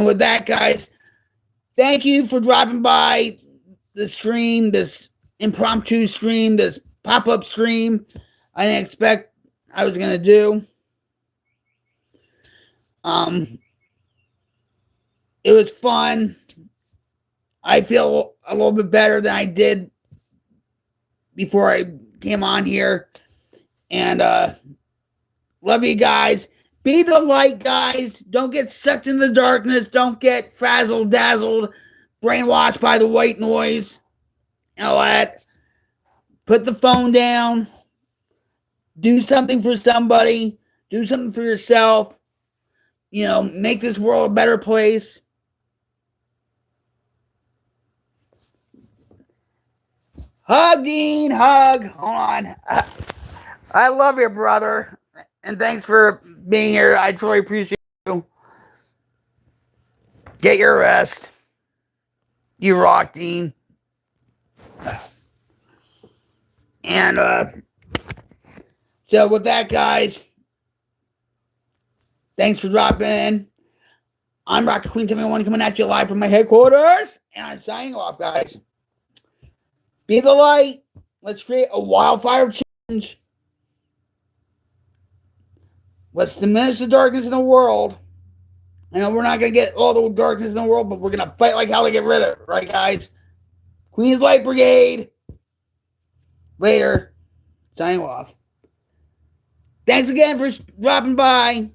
with that, guys, thank you for dropping by the stream, this impromptu stream, this pop-up stream I didn't expect I was gonna do. Um it was fun. I feel a little bit better than I did before I came on here. And love you guys. Be the light, guys. Don't get sucked into the darkness. Don't get frazzled, dazzled, brainwashed by the white noise. You know what? Put the phone down. Do something for somebody. Do something for yourself. You know, make this world a better place. Hug, Dean. Hug. Hold on. I love you, brother. And thanks for being here. I truly appreciate you. Get your rest. You rock, Dean. And so with that, guys, thanks for dropping in. I'm Rocket Queen 71 coming at you live from my headquarters. And I'm signing off, guys. Be the light. Let's create a wildfire of change. Let's diminish the darkness in the world. I know we're not going to get all the darkness in the world, but we're going to fight like hell to get rid of it. Right, guys? Queen's Light Brigade. Later. Signing off. Thanks again for dropping by.